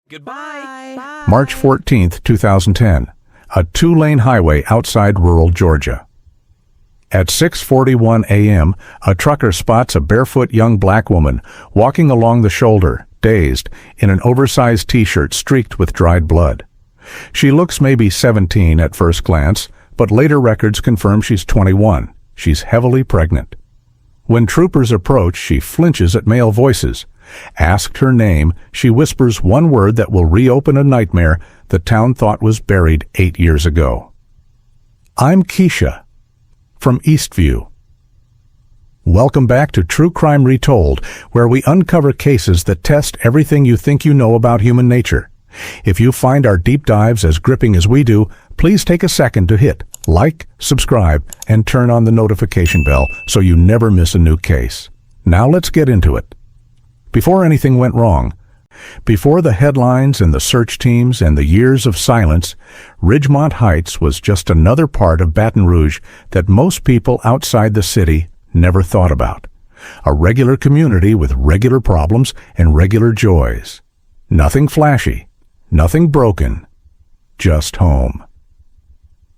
Goodbye. Bye. March 14th, 2010. A two-lane highway outside rural Georgia. At 6:41 a.m., a trucker spots a barefoot young black woman walking along the shoulder, dazed, in an oversized t-shirt streaked with dried blood. She looks maybe 17 at first glance, but later records confirm she's 21. She's heavily pregnant. When troopers approach, she flinches at male voices. Asked her name, she whispers one word that will reopen a nightmare the town thought was buried 8 years ago. "I'm Keisha." From Eastview. Welcome back to True Crime Retold, where we uncover cases that test everything you think you know about human nature. If you find our deep dives as gripping as we do, please take a second to hit like, subscribe, and turn on the notification bell so you never miss a new case. Now let's get into it. Before anything went wrong, before the headlines and the search teams and the years of silence, Ridgemont Heights was just another part of Baton Rouge that most people outside the city never thought about. A regular community with regular problems and regular joys. Nothing flashy, nothing broken, just home.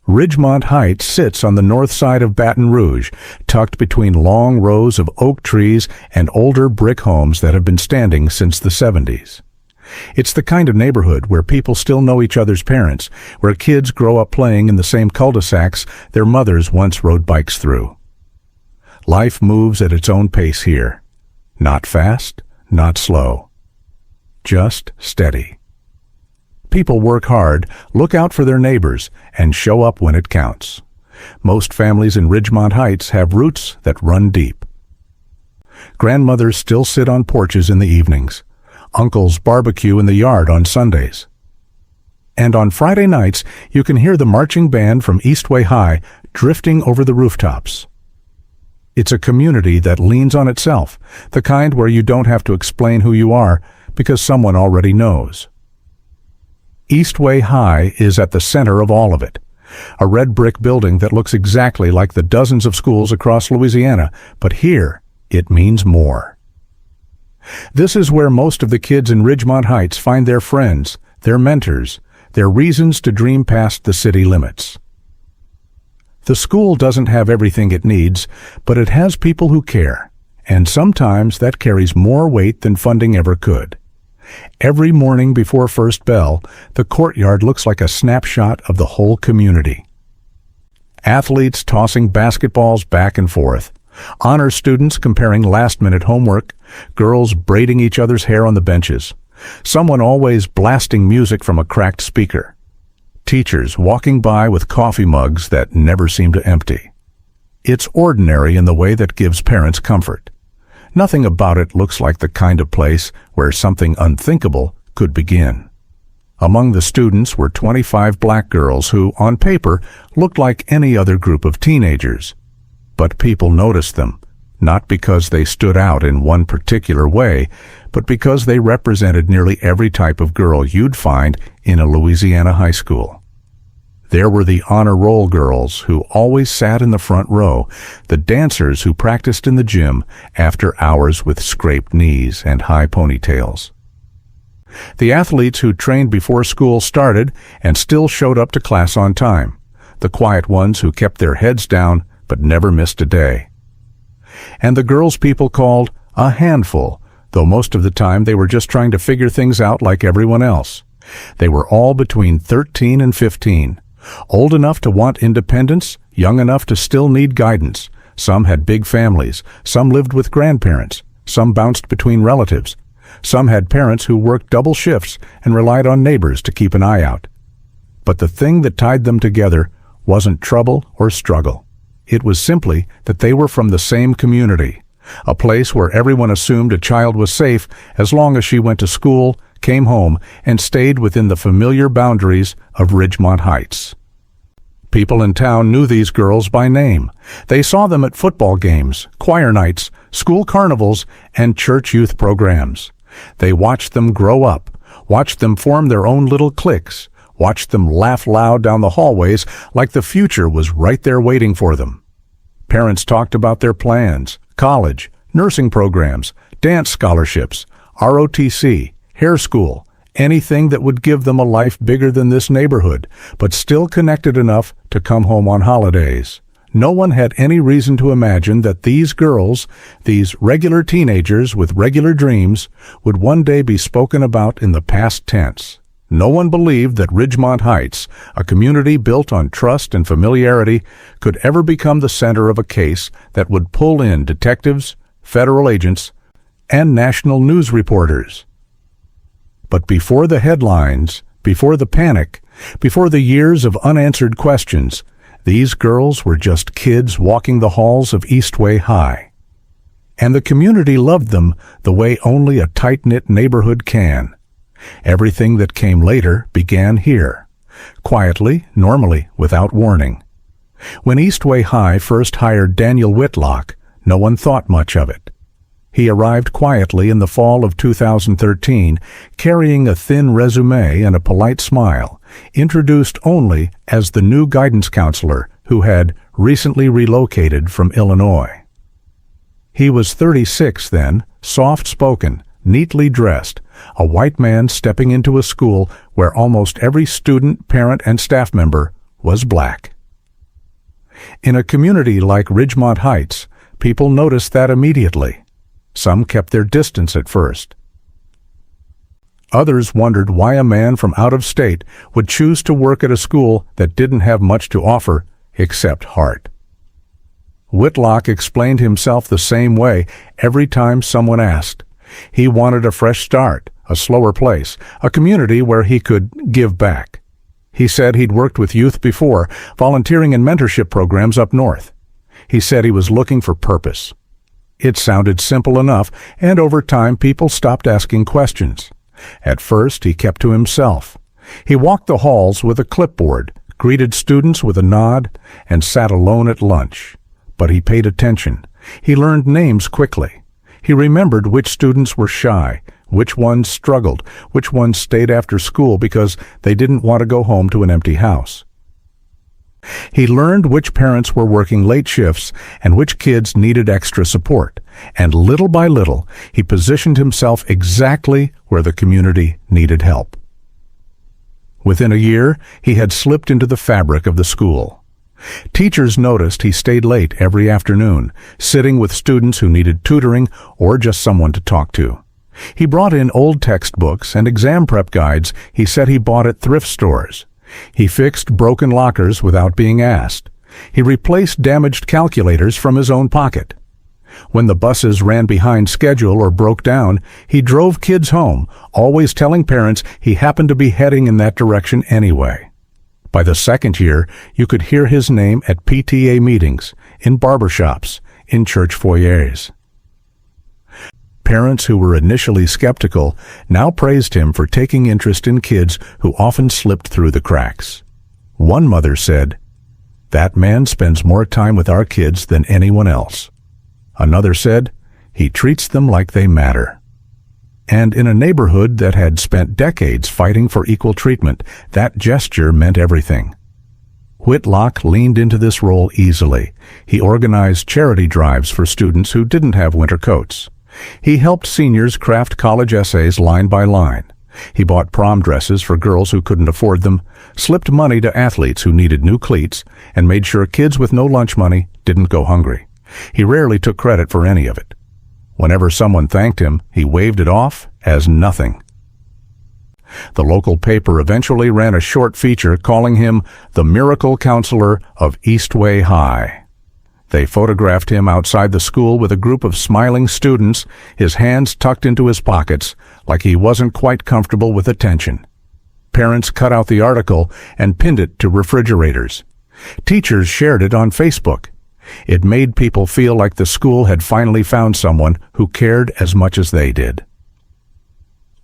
Ridgemont Heights sits on the north side of Baton Rouge, tucked between long rows of oak trees and older brick homes that have been standing since the 70s. It's the kind of neighborhood where people still know each other's parents, where kids grow up playing in the same cul-de-sacs their mothers once rode bikes through. Life moves at its own pace here. Not fast, not slow. Just steady. People work hard, look out for their neighbors, and show up when it counts. Most families in Ridgemont Heights have roots that run deep. Grandmothers still sit on porches in the evenings. Uncles barbecue in the yard on Sundays. And on Friday nights, you can hear the marching band from Eastway High drifting over the rooftops. It's a community that leans on itself, the kind where you don't have to explain who you are because someone already knows. Eastway High is at the center of all of it. A red brick building that looks exactly like the dozens of schools across Louisiana, but here it means more. This is where most of the kids in Ridgemont Heights find their friends, their mentors, their reasons to dream past the city limits. The school doesn't have everything it needs, but it has people who care, and sometimes that carries more weight than funding ever could. Every morning before first bell, the courtyard looks like a snapshot of the whole community. Athletes tossing basketballs back and forth, honor students comparing last-minute homework, girls braiding each other's hair on the benches, someone always blasting music from a cracked speaker, teachers walking by with coffee mugs that never seem to empty. It's ordinary in the way that gives parents comfort. Nothing about it looks like the kind of place where something unthinkable could begin. Among the students were 25 black girls who, on paper, looked like any other group of teenagers. But people noticed them, not because they stood out in one particular way, but because they represented nearly every type of girl you'd find in a Louisiana high school. There were the honor roll girls who always sat in the front row, the dancers who practiced in the gym after hours with scraped knees and high ponytails. The athletes who trained before school started and still showed up to class on time, the quiet ones who kept their heads down but never missed a day. And the girls people called a handful, though most of the time they were just trying to figure things out like everyone else. They were all between 13 and 15. Old enough to want independence, young enough to still need guidance. Some had big families, some lived with grandparents, some bounced between relatives. Some had parents who worked double shifts and relied on neighbors to keep an eye out. But the thing that tied them together wasn't trouble or struggle. It was simply that they were from the same community, a place where everyone assumed a child was safe as long as she went to school, came home, and stayed within the familiar boundaries of Ridgemont Heights. People in town knew these girls by name. They saw them at football games, choir nights, school carnivals, and church youth programs. They watched them grow up, watched them form their own little cliques, watched them laugh loud down the hallways like the future was right there waiting for them. Parents talked about their plans, college, nursing programs, dance scholarships, ROTC, hair school, anything that would give them a life bigger than this neighborhood, but still connected enough to come home on holidays. No one had any reason to imagine that these girls, these regular teenagers with regular dreams, would one day be spoken about in the past tense. No one believed that Ridgemont Heights, a community built on trust and familiarity, could ever become the center of a case that would pull in detectives, federal agents, and national news reporters. But before the headlines, before the panic, before the years of unanswered questions, these girls were just kids walking the halls of Eastway High. And the community loved them the way only a tight-knit neighborhood can. Everything that came later began here, quietly, normally, without warning. When Eastway High first hired Daniel Whitlock, no one thought much of it. He arrived quietly in the fall of 2013, carrying a thin resume and a polite smile, introduced only as the new guidance counselor who had recently relocated from Illinois. He was 36 then, soft-spoken, neatly dressed, a white man stepping into a school where almost every student, parent, and staff member was black. In a community like Ridgemont Heights, people noticed that immediately. Some kept their distance at first. Others wondered why a man from out of state would choose to work at a school that didn't have much to offer except heart. Whitlock explained himself the same way every time someone asked. He wanted a fresh start, a slower place, a community where he could give back. He said he'd worked with youth before, volunteering in mentorship programs up north. He said he was looking for purpose. It sounded simple enough, and over time people stopped asking questions. At first, he kept to himself. He walked the halls with a clipboard, greeted students with a nod, and sat alone at lunch. But he paid attention. He learned names quickly. He remembered which students were shy, which ones struggled, which ones stayed after school because they didn't want to go home to an empty house. He learned which parents were working late shifts and which kids needed extra support, and little by little, he positioned himself exactly where the community needed help. Within a year, he had slipped into the fabric of the school. Teachers noticed he stayed late every afternoon, sitting with students who needed tutoring or just someone to talk to. He brought in old textbooks and exam prep guides he said he bought at thrift stores. He fixed broken lockers without being asked. He replaced damaged calculators from his own pocket. When the buses ran behind schedule or broke down, he drove kids home, always telling parents he happened to be heading in that direction anyway. By the second year, you could hear his name at PTA meetings, in barbershops, in church foyers. Parents who were initially skeptical now praised him for taking interest in kids who often slipped through the cracks. One mother said, "That man spends more time with our kids than anyone else." Another said, "He treats them like they matter." And in a neighborhood that had spent decades fighting for equal treatment, that gesture meant everything. Whitlock leaned into this role easily. He organized charity drives for students who didn't have winter coats. He helped seniors craft college essays line by line. He bought prom dresses for girls who couldn't afford them, slipped money to athletes who needed new cleats, and made sure kids with no lunch money didn't go hungry. He rarely took credit for any of it. Whenever someone thanked him, he waved it off as nothing. The local paper eventually ran a short feature calling him the Miracle Counselor of Eastway High. They photographed him outside the school with a group of smiling students, his hands tucked into his pockets, like he wasn't quite comfortable with attention. Parents cut out the article and pinned it to refrigerators. Teachers shared it on Facebook. It made people feel like the school had finally found someone who cared as much as they did.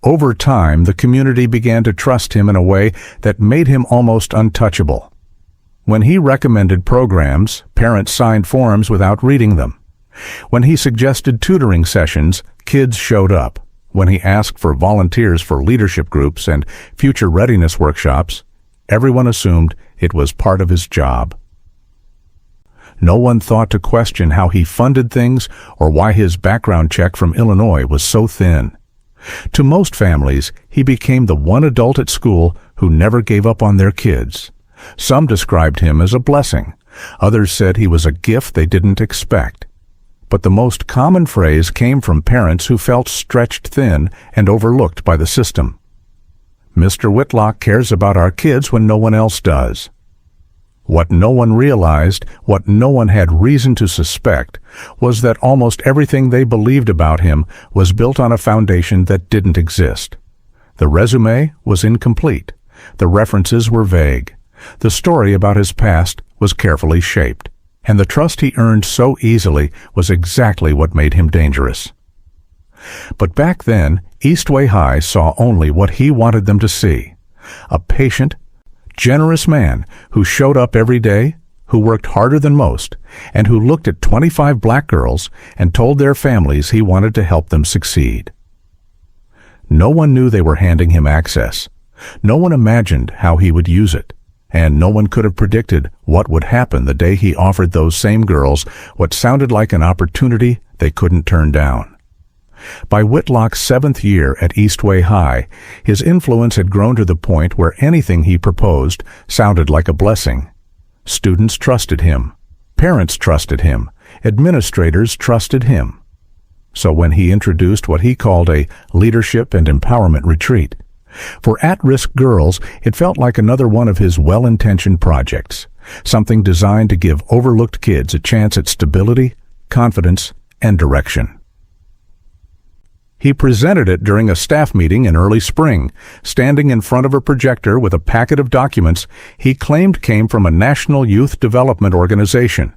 Over time, the community began to trust him in a way that made him almost untouchable. When he recommended programs, parents signed forms without reading them. When he suggested tutoring sessions, kids showed up. When he asked for volunteers for leadership groups and future readiness workshops, everyone assumed it was part of his job. No one thought to question how he funded things or why his background check from Illinois was so thin. To most families, he became the one adult at school who never gave up on their kids. Some described him as a blessing. Others said he was a gift they didn't expect. But the most common phrase came from parents who felt stretched thin and overlooked by the system. Mr. Whitlock cares about our kids when no one else does. What no one realized, what no one had reason to suspect, was that almost everything they believed about him was built on a foundation that didn't exist. The resume was incomplete. The references were vague. The story about his past was carefully shaped. And the trust he earned so easily was exactly what made him dangerous. But back then, Eastway High saw only what he wanted them to see. A patient, generous man who showed up every day, who worked harder than most, and who looked at 25 black girls and told their families he wanted to help them succeed. No one knew they were handing him access. No one imagined how he would use it. And no one could have predicted what would happen the day he offered those same girls what sounded like an opportunity they couldn't turn down. By Whitlock's 7th year at Eastway High, his influence had grown to the point where anything he proposed sounded like a blessing. Students trusted him. Parents trusted him. Administrators trusted him. So when he introduced what he called a leadership and empowerment retreat, for at-risk girls, it felt like another one of his well-intentioned projects, something designed to give overlooked kids a chance at stability, confidence, and direction. He presented it during a staff meeting in early spring, standing in front of a projector with a packet of documents he claimed came from a national youth development organization.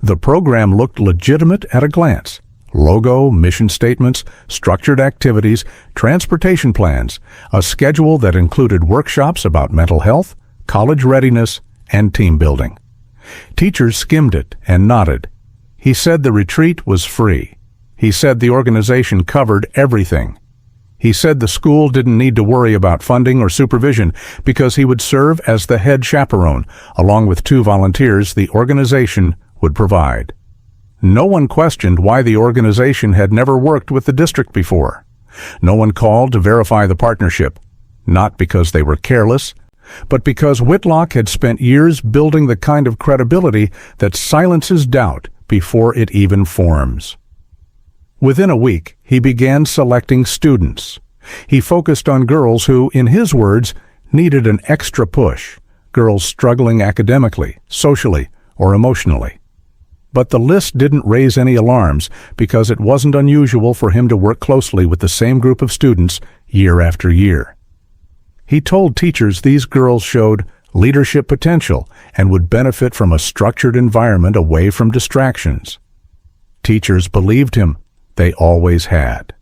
The program looked legitimate at a glance. Logo, mission statements, structured activities, transportation plans, a schedule that included workshops about mental health, college readiness, and team building. Teachers skimmed it and nodded. He said the retreat was free. He said the organization covered everything. He said the school didn't need to worry about funding or supervision because he would serve as the head chaperone, along with 2 volunteers the organization would provide. No one questioned why the organization had never worked with the district before. No one called to verify the partnership, not because they were careless, but because Whitlock had spent years building the kind of credibility that silences doubt before it even forms. Within a week, he began selecting students. He focused on girls who, in his words, needed an extra push, girls struggling academically, socially, or emotionally. But the list didn't raise any alarms because it wasn't unusual for him to work closely with the same group of students year after year. He told teachers these girls showed leadership potential and would benefit from a structured environment away from distractions. Teachers believed him. They always had.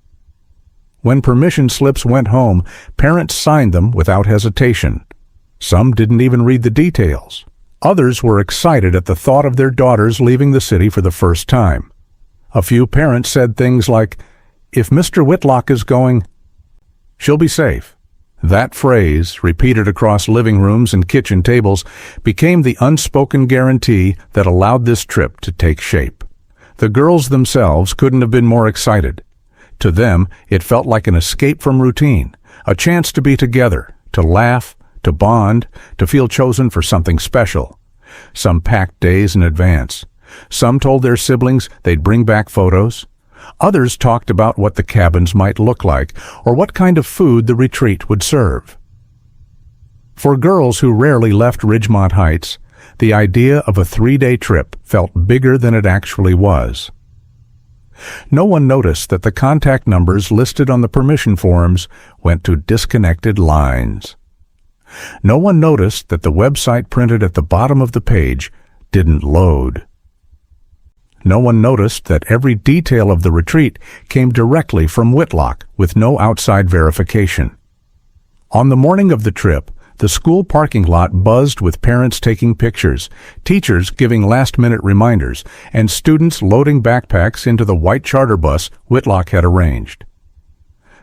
When permission slips went home, parents signed them without hesitation. Some didn't even read the details. Others were excited at the thought of their daughters leaving the city for the first time. A few parents said things like, "If Mr. Whitlock is going, she'll be safe." That phrase, repeated across living rooms and kitchen tables, became the unspoken guarantee that allowed this trip to take shape. The girls themselves couldn't have been more excited. To them, it felt like an escape from routine, a chance to be together, to laugh, to bond, to feel chosen for something special. Some packed days in advance. Some told their siblings they'd bring back photos. Others talked about what the cabins might look like or what kind of food the retreat would serve. For girls who rarely left Ridgemont Heights, the idea of a 3-day trip felt bigger than it actually was. No one noticed that the contact numbers listed on the permission forms went to disconnected lines. No one noticed that the website printed at the bottom of the page didn't load. No one noticed that every detail of the retreat came directly from Whitlock with no outside verification. On the morning of the trip, the school parking lot buzzed with parents taking pictures, teachers giving last-minute reminders, and students loading backpacks into the white charter bus Whitlock had arranged.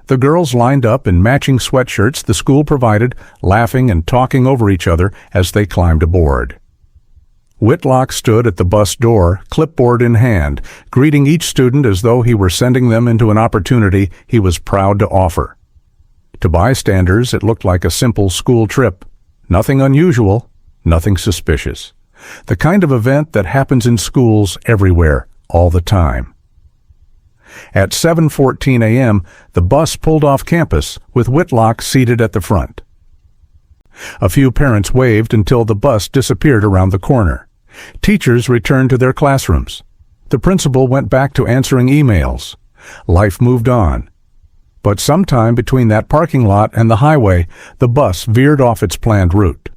The girls lined up in matching sweatshirts the school provided, laughing and talking over each other as they climbed aboard. Whitlock stood at the bus door, clipboard in hand, greeting each student as though he were sending them into an opportunity he was proud to offer. To bystanders, it looked like a simple school trip. Nothing unusual, nothing suspicious. The kind of event that happens in schools everywhere, all the time. At 7:14 a.m., the bus pulled off campus, with Whitlock seated at the front. A few parents waved until the bus disappeared around the corner. Teachers returned to their classrooms. The principal went back to answering emails. Life moved on. But sometime between that parking lot and the highway, the bus veered off its planned route.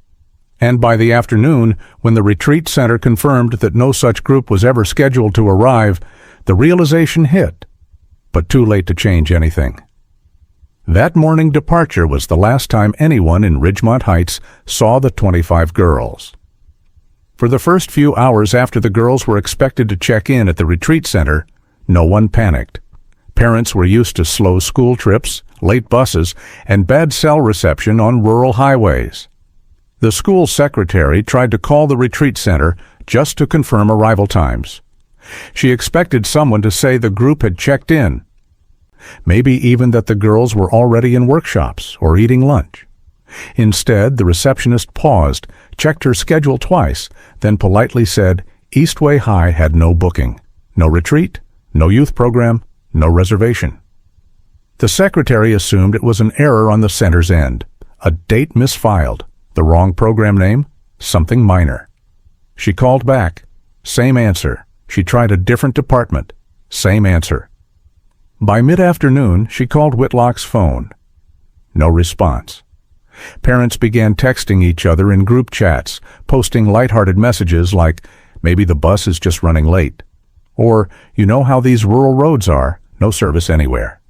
And by the afternoon, when the retreat center confirmed that no such group was ever scheduled to arrive, the realization hit, but too late to change anything. That morning departure was the last time anyone in Ridgemont Heights saw the 25 girls. For the first few hours after the girls were expected to check in at the retreat center, no one panicked. Parents were used to slow school trips, late buses, and bad cell reception on rural highways. The school secretary tried to call the retreat center just to confirm arrival times. She expected someone to say the group had checked in. Maybe even that the girls were already in workshops or eating lunch. Instead, the receptionist paused, checked her schedule twice, then politely said Eastway High had no booking, no retreat, no youth program, no reservation. The secretary assumed it was an error on the center's end, a date misfiled, the wrong program name, something minor. She called back, same answer. She tried a different department, same answer. By mid-afternoon, she called Whitlock's phone. No response. Parents began texting each other in group chats, posting lighthearted messages like, maybe the bus is just running late. Or, you know how these rural roads are, no service anywhere.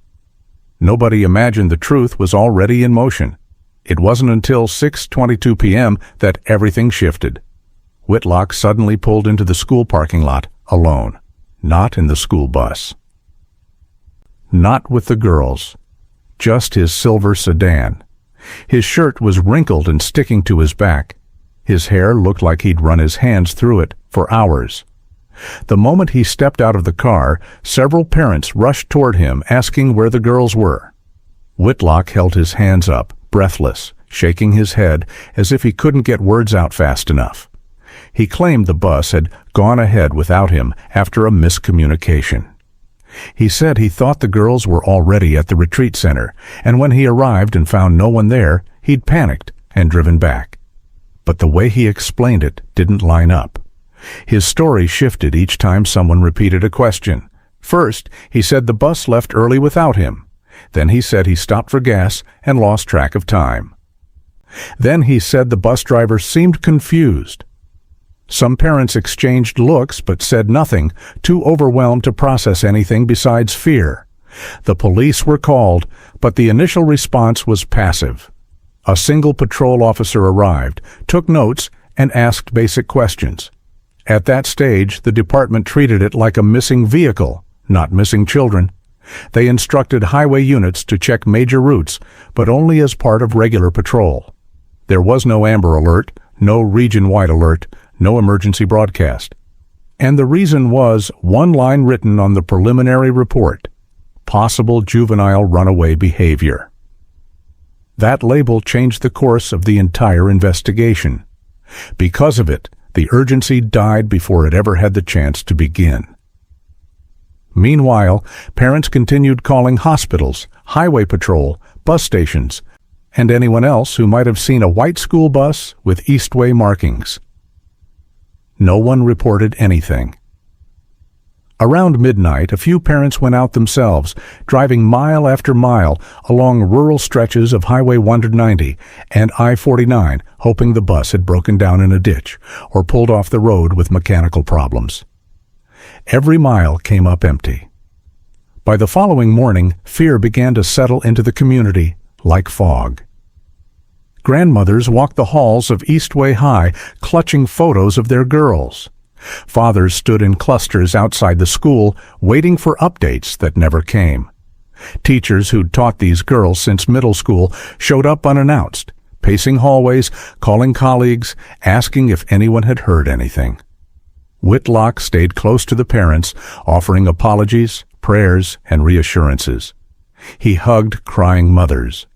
Nobody imagined the truth was already in motion. It wasn't until 6:22 p.m. that everything shifted. Whitlock suddenly pulled into the school parking lot, alone, not in the school bus. Not with the girls, just his silver sedan. His shirt was wrinkled and sticking to his back. His hair looked like he'd run his hands through it for hours. The moment he stepped out of the car, several parents rushed toward him asking where the girls were. Whitlock held his hands up, breathless, shaking his head as if he couldn't get words out fast enough. He claimed the bus had gone ahead without him after a miscommunication. He said he thought the girls were already at the retreat center, and when he arrived and found no one there, he'd panicked and driven back. But the way he explained it didn't line up. His story shifted each time someone repeated a question. First, he said the bus left early without him. Then he said he stopped for gas and lost track of time. Then he said the bus driver seemed confused. Some parents exchanged looks but said nothing, too overwhelmed to process anything besides fear. The police were called, but the initial response was passive. A single patrol officer arrived, took notes, and asked basic questions. At that stage, the department treated it like a missing vehicle, not missing children. They instructed highway units to check major routes, but only as part of regular patrol. There was no Amber Alert, no region-wide alert, no emergency broadcast. And the reason was one line written on the preliminary report: possible juvenile runaway behavior. That label changed the course of the entire investigation. Because of it, the urgency died before it ever had the chance to begin. Meanwhile, parents continued calling hospitals, highway patrol, bus stations, and anyone else who might have seen a white school bus with Eastway markings. No one reported anything. Around midnight, a few parents went out themselves, driving mile after mile along rural stretches of Highway 190 and I-49, hoping the bus had broken down in a ditch or pulled off the road with mechanical problems. Every mile came up empty. By the following morning, fear began to settle into the community like fog. Grandmothers walked the halls of Eastway High, clutching photos of their girls. Fathers stood in clusters outside the school, waiting for updates that never came. Teachers who'd taught these girls since middle school showed up unannounced, pacing hallways, calling colleagues, asking if anyone had heard anything. Whitlock stayed close to the parents, offering apologies, prayers, and reassurances. He hugged crying mothers.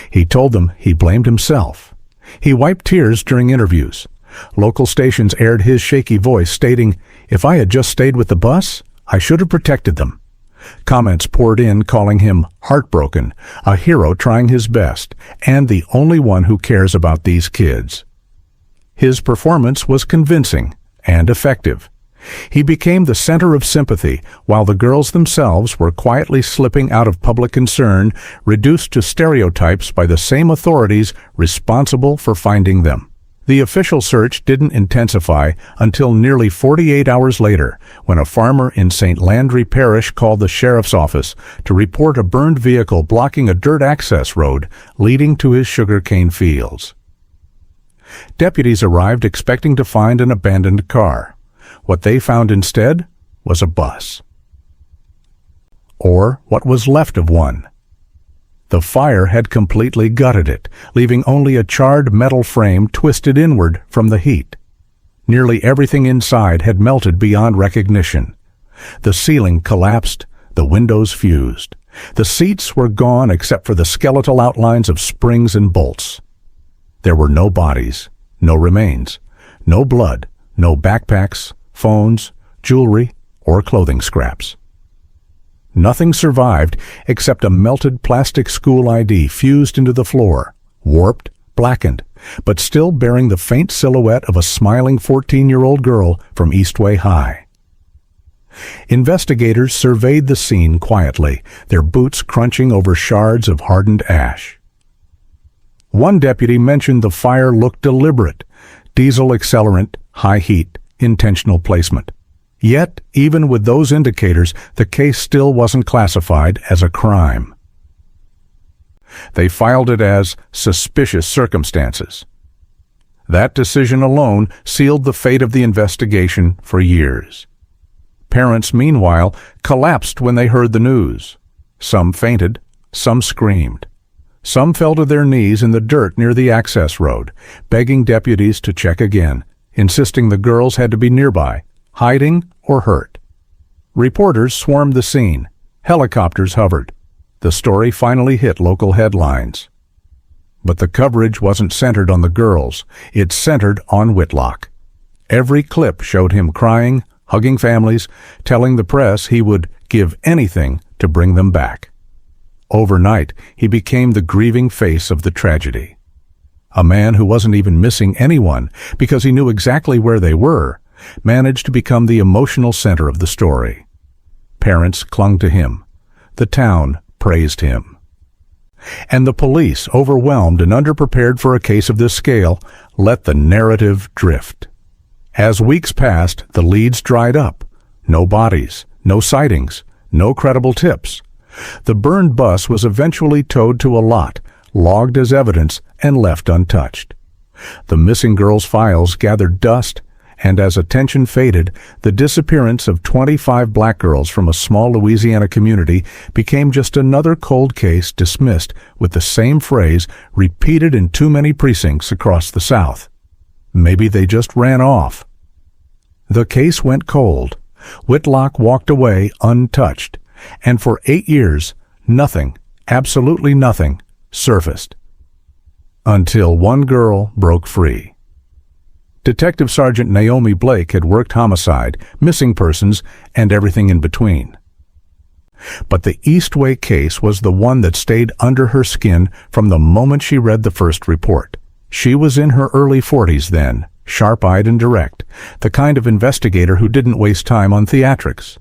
He told them he blamed himself. He wiped tears during interviews. Local stations aired his shaky voice stating, "If I had just stayed with the bus, I should have protected them." Comments poured in calling him heartbroken, a hero trying his best, and the only one who cares about these kids. His performance was convincing and effective. He became the center of sympathy, while the girls themselves were quietly slipping out of public concern, reduced to stereotypes by the same authorities responsible for finding them. The official search didn't intensify until nearly 48 hours later, when a farmer in St. Landry Parish called the sheriff's office to report a burned vehicle blocking a dirt access road leading to his sugarcane fields. Deputies arrived expecting to find an abandoned car. What they found instead was a bus. Or what was left of one. The fire had completely gutted it, leaving only a charred metal frame twisted inward from the heat. Nearly everything inside had melted beyond recognition. The ceiling collapsed, the windows fused. The seats were gone except for the skeletal outlines of springs and bolts. There were no bodies, no remains, no blood, no backpacks, phones, jewelry, or clothing scraps. Nothing survived except a melted plastic school ID fused into the floor, warped, blackened, but still bearing the faint silhouette of a smiling 14-year-old girl from Eastway High. Investigators surveyed the scene quietly, their boots crunching over shards of hardened ash. One deputy mentioned the fire looked deliberate, diesel accelerant, high heat, intentional placement. Yet, even with those indicators, the case still wasn't classified as a crime. They filed it as suspicious circumstances. That decision alone sealed the fate of the investigation for years. Parents, meanwhile, collapsed when they heard the news. Some fainted, some screamed. Some fell to their knees in the dirt near the access road, begging deputies to check again, insisting the girls had to be nearby, hiding or hurt. Reporters swarmed the scene. Helicopters hovered. The story finally hit local headlines. But the coverage wasn't centered on the girls. It centered on Whitlock. Every clip showed him crying, hugging families, telling the press he would give anything to bring them back. Overnight, he became the grieving face of the tragedy. A man who wasn't even missing anyone because he knew exactly where they were, managed to become the emotional center of the story. Parents clung to him. The town praised him. And the police, overwhelmed and underprepared for a case of this scale, let the narrative drift. As weeks passed, the leads dried up. No bodies, no sightings, no credible tips. The burned bus was eventually towed to a lot, logged as evidence, and left untouched. The missing girls' files gathered dust, and as attention faded, the disappearance of 25 black girls from a small Louisiana community became just another cold case dismissed with the same phrase repeated in too many precincts across the South. Maybe they just ran off. The case went cold. Whitlock walked away untouched, and for 8 years, nothing, absolutely nothing, surfaced. Until one girl broke free. Detective Sergeant Naomi Blake had worked homicide, missing persons, and everything in between. But the Eastway case was the one that stayed under her skin from the moment she read the first report. She was in her early 40s then, sharp-eyed and direct, the kind of investigator who didn't waste time on theatrics.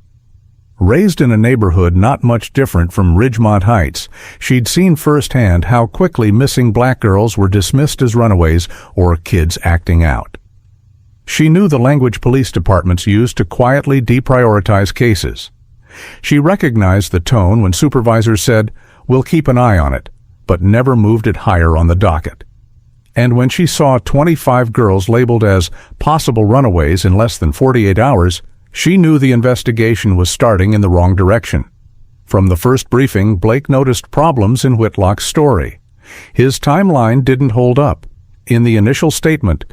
Raised in a neighborhood not much different from Ridgemont Heights, she'd seen firsthand how quickly missing black girls were dismissed as runaways or kids acting out. She knew the language police departments used to quietly deprioritize cases. She recognized the tone when supervisors said, "We'll keep an eye on it," but never moved it higher on the docket. And when she saw 25 girls labeled as possible runaways in less than 48 hours, she knew the investigation was starting in the wrong direction. From the first briefing, Blake noticed problems in Whitlock's story. His timeline didn't hold up. In the initial statement,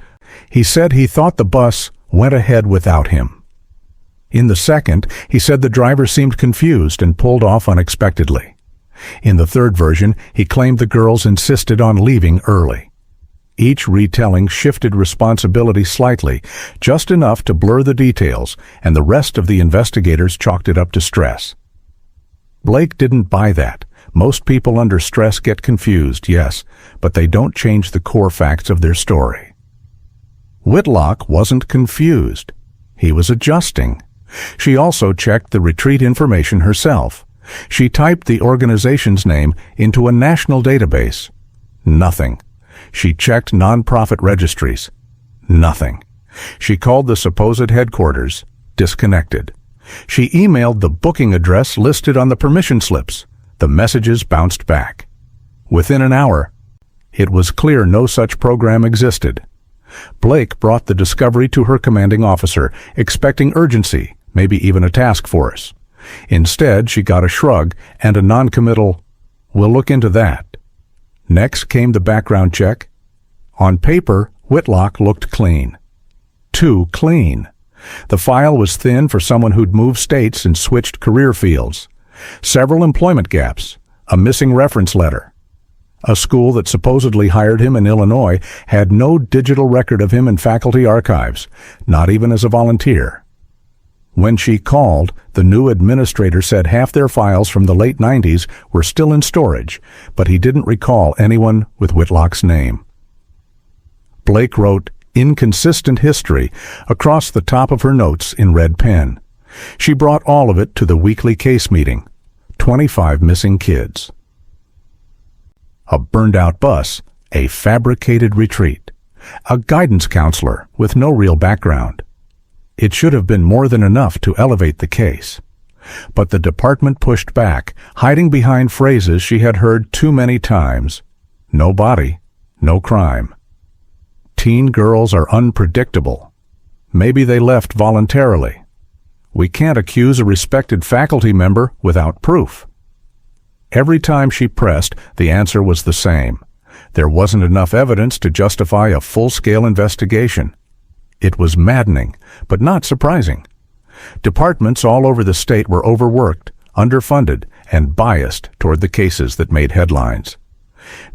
he said he thought the bus went ahead without him. In the second, he said the driver seemed confused and pulled off unexpectedly. In the third version, he claimed the girls insisted on leaving early. Each retelling shifted responsibility slightly, just enough to blur the details, and the rest of the investigators chalked it up to stress. Blake didn't buy that. Most people under stress get confused, yes, but they don't change the core facts of their story. Whitlock wasn't confused. He was adjusting. She also checked the retreat information herself. She typed the organization's name into a national database. Nothing. She checked nonprofit registries. Nothing. She called the supposed headquarters. Disconnected. She emailed the booking address listed on the permission slips. The messages bounced back. Within an hour, it was clear no such program existed. Blake brought the discovery to her commanding officer, expecting urgency, maybe even a task force. Instead, she got a shrug and a non-committal, "We'll look into that." Next came the background check. On paper, Whitlock looked clean. Too clean. The file was thin for someone who'd moved states and switched career fields. Several employment gaps, a missing reference letter. A school that supposedly hired him in Illinois had no digital record of him in faculty archives, not even as a volunteer. When she called, the new administrator said half their files from the late 90s were still in storage, but he didn't recall anyone with Whitlock's name. Blake wrote "inconsistent history" across the top of her notes in red pen. She brought all of it to the weekly case meeting. 25 missing kids. A burned-out bus, a fabricated retreat, a guidance counselor with no real background. It should have been more than enough to elevate the case. But the department pushed back, hiding behind phrases she had heard too many times. No body, no crime. Teen girls are unpredictable. Maybe they left voluntarily. We can't accuse a respected faculty member without proof. Every time she pressed, the answer was the same. There wasn't enough evidence to justify a full-scale investigation. It was maddening, but not surprising. Departments all over the state were overworked, underfunded, and biased toward the cases that made headlines.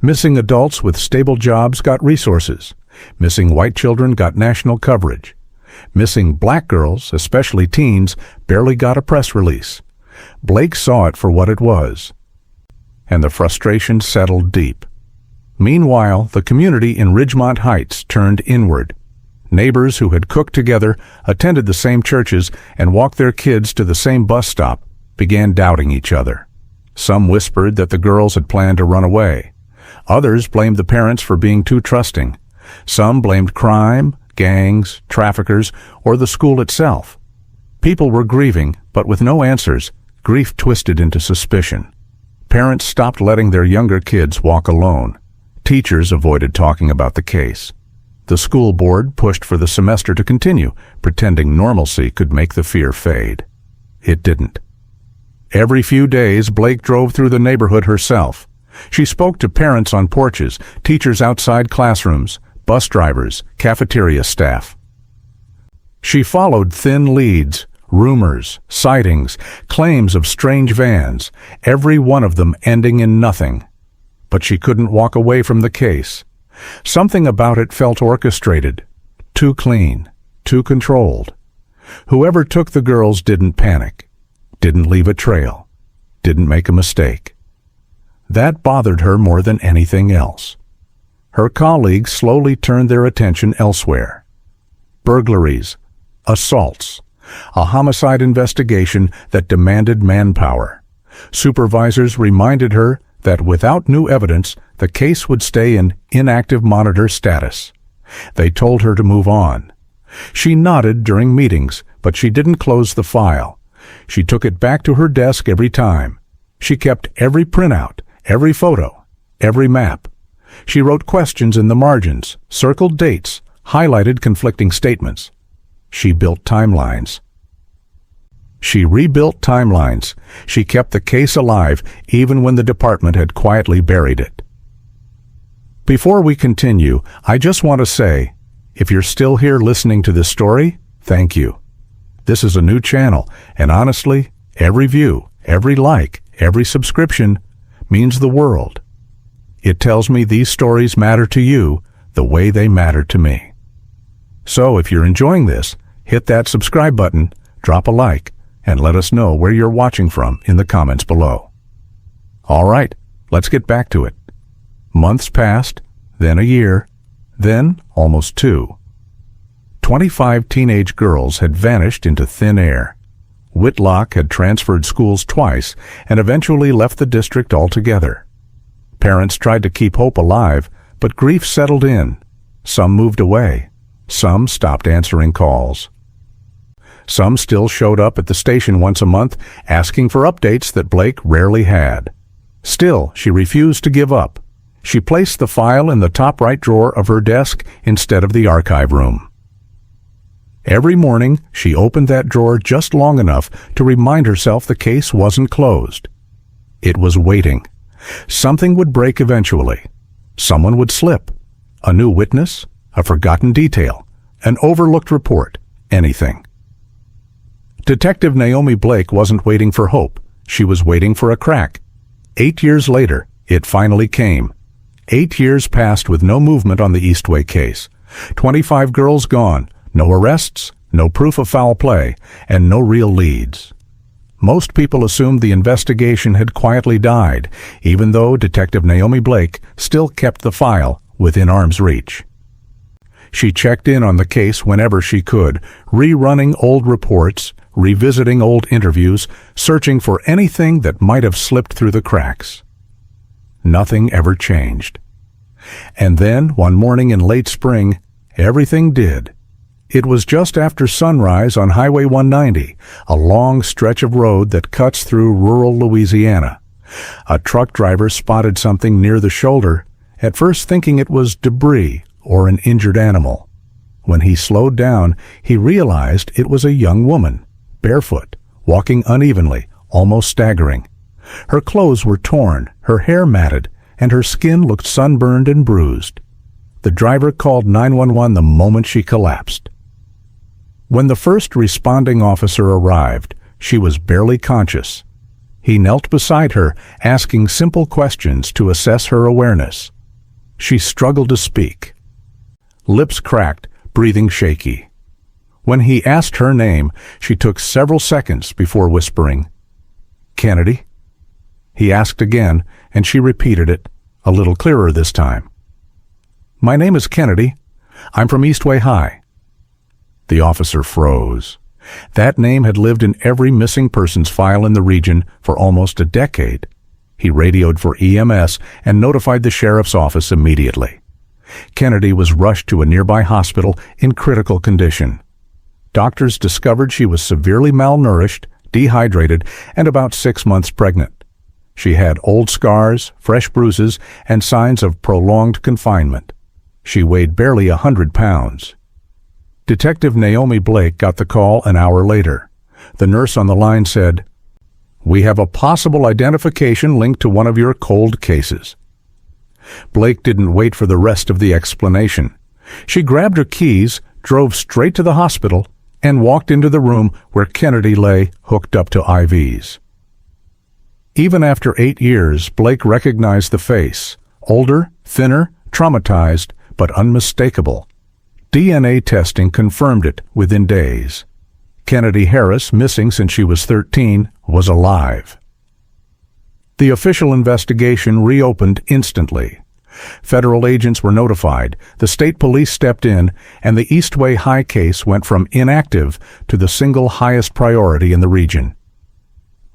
Missing adults with stable jobs got resources. Missing white children got national coverage. Missing black girls, especially teens, barely got a press release. Blake saw it for what it was, and the frustration settled deep. Meanwhile, the community in Ridgemont Heights turned inward. Neighbors who had cooked together, attended the same churches, and walked their kids to the same bus stop began doubting each other. Some whispered that the girls had planned to run away. Others blamed the parents for being too trusting. Some blamed crime, gangs, traffickers, or the school itself. People were grieving, but with no answers, grief twisted into suspicion. Parents stopped letting their younger kids walk alone. Teachers avoided talking about the case. The school board pushed for the semester to continue, pretending normalcy could make the fear fade. It didn't. Every few days, Blake drove through the neighborhood herself. She spoke to parents on porches, teachers outside classrooms, bus drivers, cafeteria staff. She followed thin leads, rumors, sightings, claims of strange vans, every one of them ending in nothing. But she couldn't walk away from the case. Something about it felt orchestrated, too clean, too controlled. Whoever took the girls didn't panic, didn't leave a trail, didn't make a mistake. That bothered her more than anything else. Her colleagues slowly turned their attention elsewhere. Burglaries, assaults, a homicide investigation that demanded manpower. Supervisors reminded her that without new evidence, the case would stay in inactive monitor status. They told her to move on. She nodded during meetings, but she didn't close the file. She took it back to her desk every time. She kept every printout, every photo, every map. She wrote questions in the margins, circled dates, highlighted conflicting statements. She built timelines. She rebuilt timelines. She kept the case alive even when the department had quietly buried it. Before we continue, I just want to say, if you're still here listening to this story, thank you. This is a new channel, and honestly, every view, every like, every subscription means the world. It tells me these stories matter to you the way they matter to me. So if you're enjoying this, hit that subscribe button, drop a like, and let us know where you're watching from in the comments below. All right, let's get back to it. Months passed, then a year, then almost 2. 25 teenage girls had vanished into thin air. Whitlock had transferred schools twice and eventually left the district altogether. Parents tried to keep hope alive, but grief settled in. Some moved away. Some stopped answering calls. Some still showed up at the station once a month, asking for updates that Blake rarely had. Still, she refused to give up. She placed the file in the top right drawer of her desk instead of the archive room. Every morning, she opened that drawer just long enough to remind herself the case wasn't closed. It was waiting. Something would break eventually. Someone would slip. A new witness, a forgotten detail, an overlooked report, anything. Detective Naomi Blake wasn't waiting for hope. She was waiting for a crack. 8 years later, it finally came. 8 years passed with no movement on the Eastway case. 25 girls gone, no arrests, no proof of foul play, and no real leads. Most people assumed the investigation had quietly died, even though Detective Naomi Blake still kept the file within arm's reach. She checked in on the case whenever she could, rerunning old reports, revisiting old interviews, searching for anything that might have slipped through the cracks. Nothing ever changed. And then, one morning in late spring, everything did. It was just after sunrise on Highway 190, a long stretch of road that cuts through rural Louisiana. A truck driver spotted something near the shoulder, at first thinking it was debris or an injured animal. When he slowed down, he realized it was a young woman, barefoot, walking unevenly, almost staggering. Her clothes were torn, her hair matted, and her skin looked sunburned and bruised. The driver called 911 the moment she collapsed. When the first responding officer arrived, she was barely conscious. He knelt beside her, asking simple questions to assess her awareness. She struggled to speak. Lips cracked, breathing shaky. When he asked her name, she took several seconds before whispering, "Kennedy?" He asked again, and she repeated it, a little clearer this time. "My name is Kennedy. I'm from Eastway High." The officer froze. That name had lived in every missing persons file in the region for almost a decade. He radioed for EMS and notified the sheriff's office immediately. Kennedy was rushed to a nearby hospital in critical condition. Doctors discovered she was severely malnourished, dehydrated, and about 6 months pregnant. She had old scars, fresh bruises, and signs of prolonged confinement. She weighed barely 100 pounds. Detective Naomi Blake got the call an hour later. The nurse on the line said, "We have a possible identification linked to one of your cold cases." Blake didn't wait for the rest of the explanation. She grabbed her keys, drove straight to the hospital, and walked into the room where Kennedy lay hooked up to IVs. Even after 8 years, Blake recognized the face. Older, thinner, traumatized, but unmistakable. DNA testing confirmed it within days. Kennedy Harris, missing since she was 13, was alive. The official investigation reopened instantly. Federal agents were notified, the state police stepped in, and the Eastway High case went from inactive to the single highest priority in the region.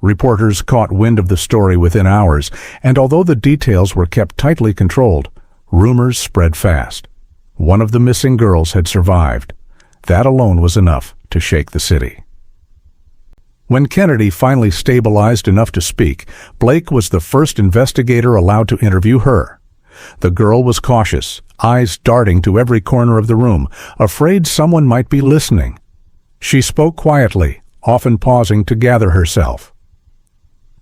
Reporters caught wind of the story within hours, and although the details were kept tightly controlled, rumors spread fast. One of the missing girls had survived. That alone was enough to shake the city. When Kennedy finally stabilized enough to speak, Blake was the first investigator allowed to interview her. The girl was cautious, eyes darting to every corner of the room, afraid someone might be listening. She spoke quietly, often pausing to gather herself.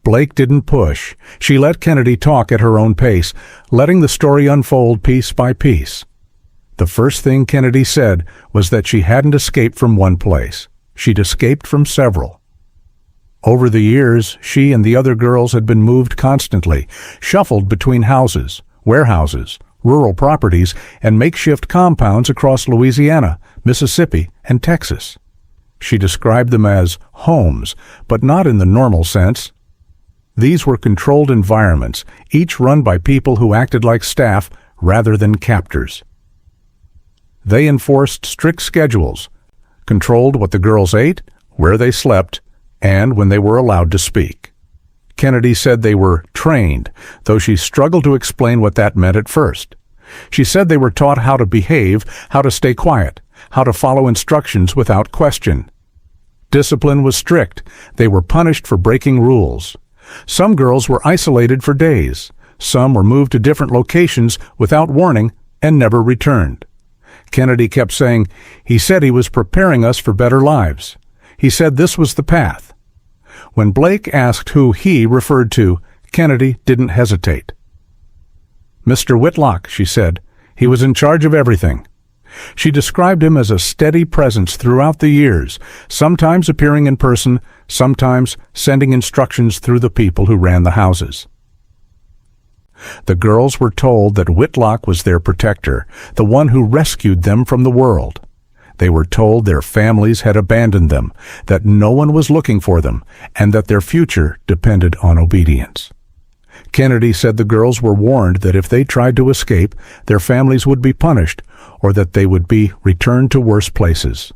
Blake didn't push. She let Kennedy talk at her own pace, letting the story unfold piece by piece. The first thing Kennedy said was that she hadn't escaped from one place. She'd escaped from several. Over the years, she and the other girls had been moved constantly, shuffled between houses, warehouses, rural properties, and makeshift compounds across Louisiana, Mississippi, and Texas. She described them as homes, but not in the normal sense. These were controlled environments, each run by people who acted like staff rather than captors. They enforced strict schedules, controlled what the girls ate, where they slept, and when they were allowed to speak. Kennedy said they were trained, though she struggled to explain what that meant at first. She said they were taught how to behave, how to stay quiet, how to follow instructions without question. Discipline was strict. They were punished for breaking rules. Some girls were isolated for days. Some were moved to different locations without warning and never returned. Kennedy kept saying, "He said he was preparing us for better lives. He said this was the path." When Blake asked who he referred to, Kennedy didn't hesitate. "Mr. Whitlock," she said. "He was in charge of everything." She described him as a steady presence throughout the years, sometimes appearing in person, sometimes sending instructions through the people who ran the houses. The girls were told that Whitlock was their protector, the one who rescued them from the world. They were told their families had abandoned them, that no one was looking for them, and that their future depended on obedience. Kennedy said the girls were warned that if they tried to escape, their families would be punished, or that they would be returned to worse places.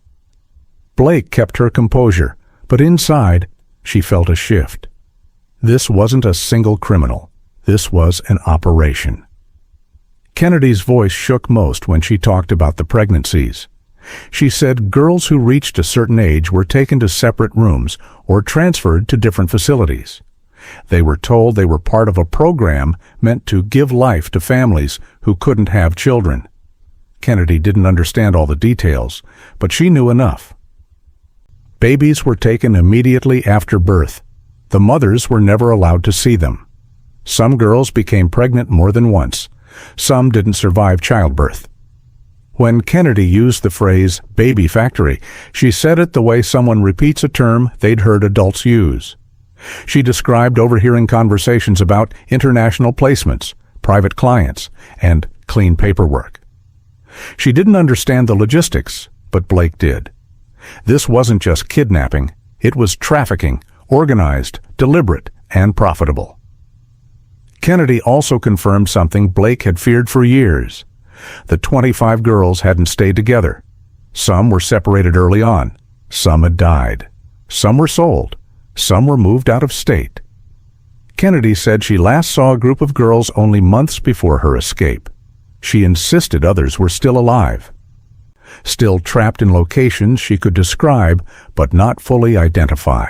Blake kept her composure, but inside, she felt a shift. This wasn't a single criminal. This was an operation. Kennedy's voice shook most when she talked about the pregnancies. She said girls who reached a certain age were taken to separate rooms or transferred to different facilities. They were told they were part of a program meant to give life to families who couldn't have children. Kennedy didn't understand all the details, but she knew enough. Babies were taken immediately after birth. The mothers were never allowed to see them. Some girls became pregnant more than once. Some didn't survive childbirth. When Kennedy used the phrase baby factory, she said it the way someone repeats a term they'd heard adults use. She described overhearing conversations about international placements, private clients, and clean paperwork. She didn't understand the logistics, but Blake did. This wasn't just kidnapping, it was trafficking, organized, deliberate, and profitable. Kennedy also confirmed something Blake had feared for years. The 25 girls hadn't stayed together. Some were separated early on. Some had died. Some were sold. Some were moved out of state. Kennedy said she last saw a group of girls only months before her escape. She insisted others were still alive. Still trapped in locations she could describe but not fully identify.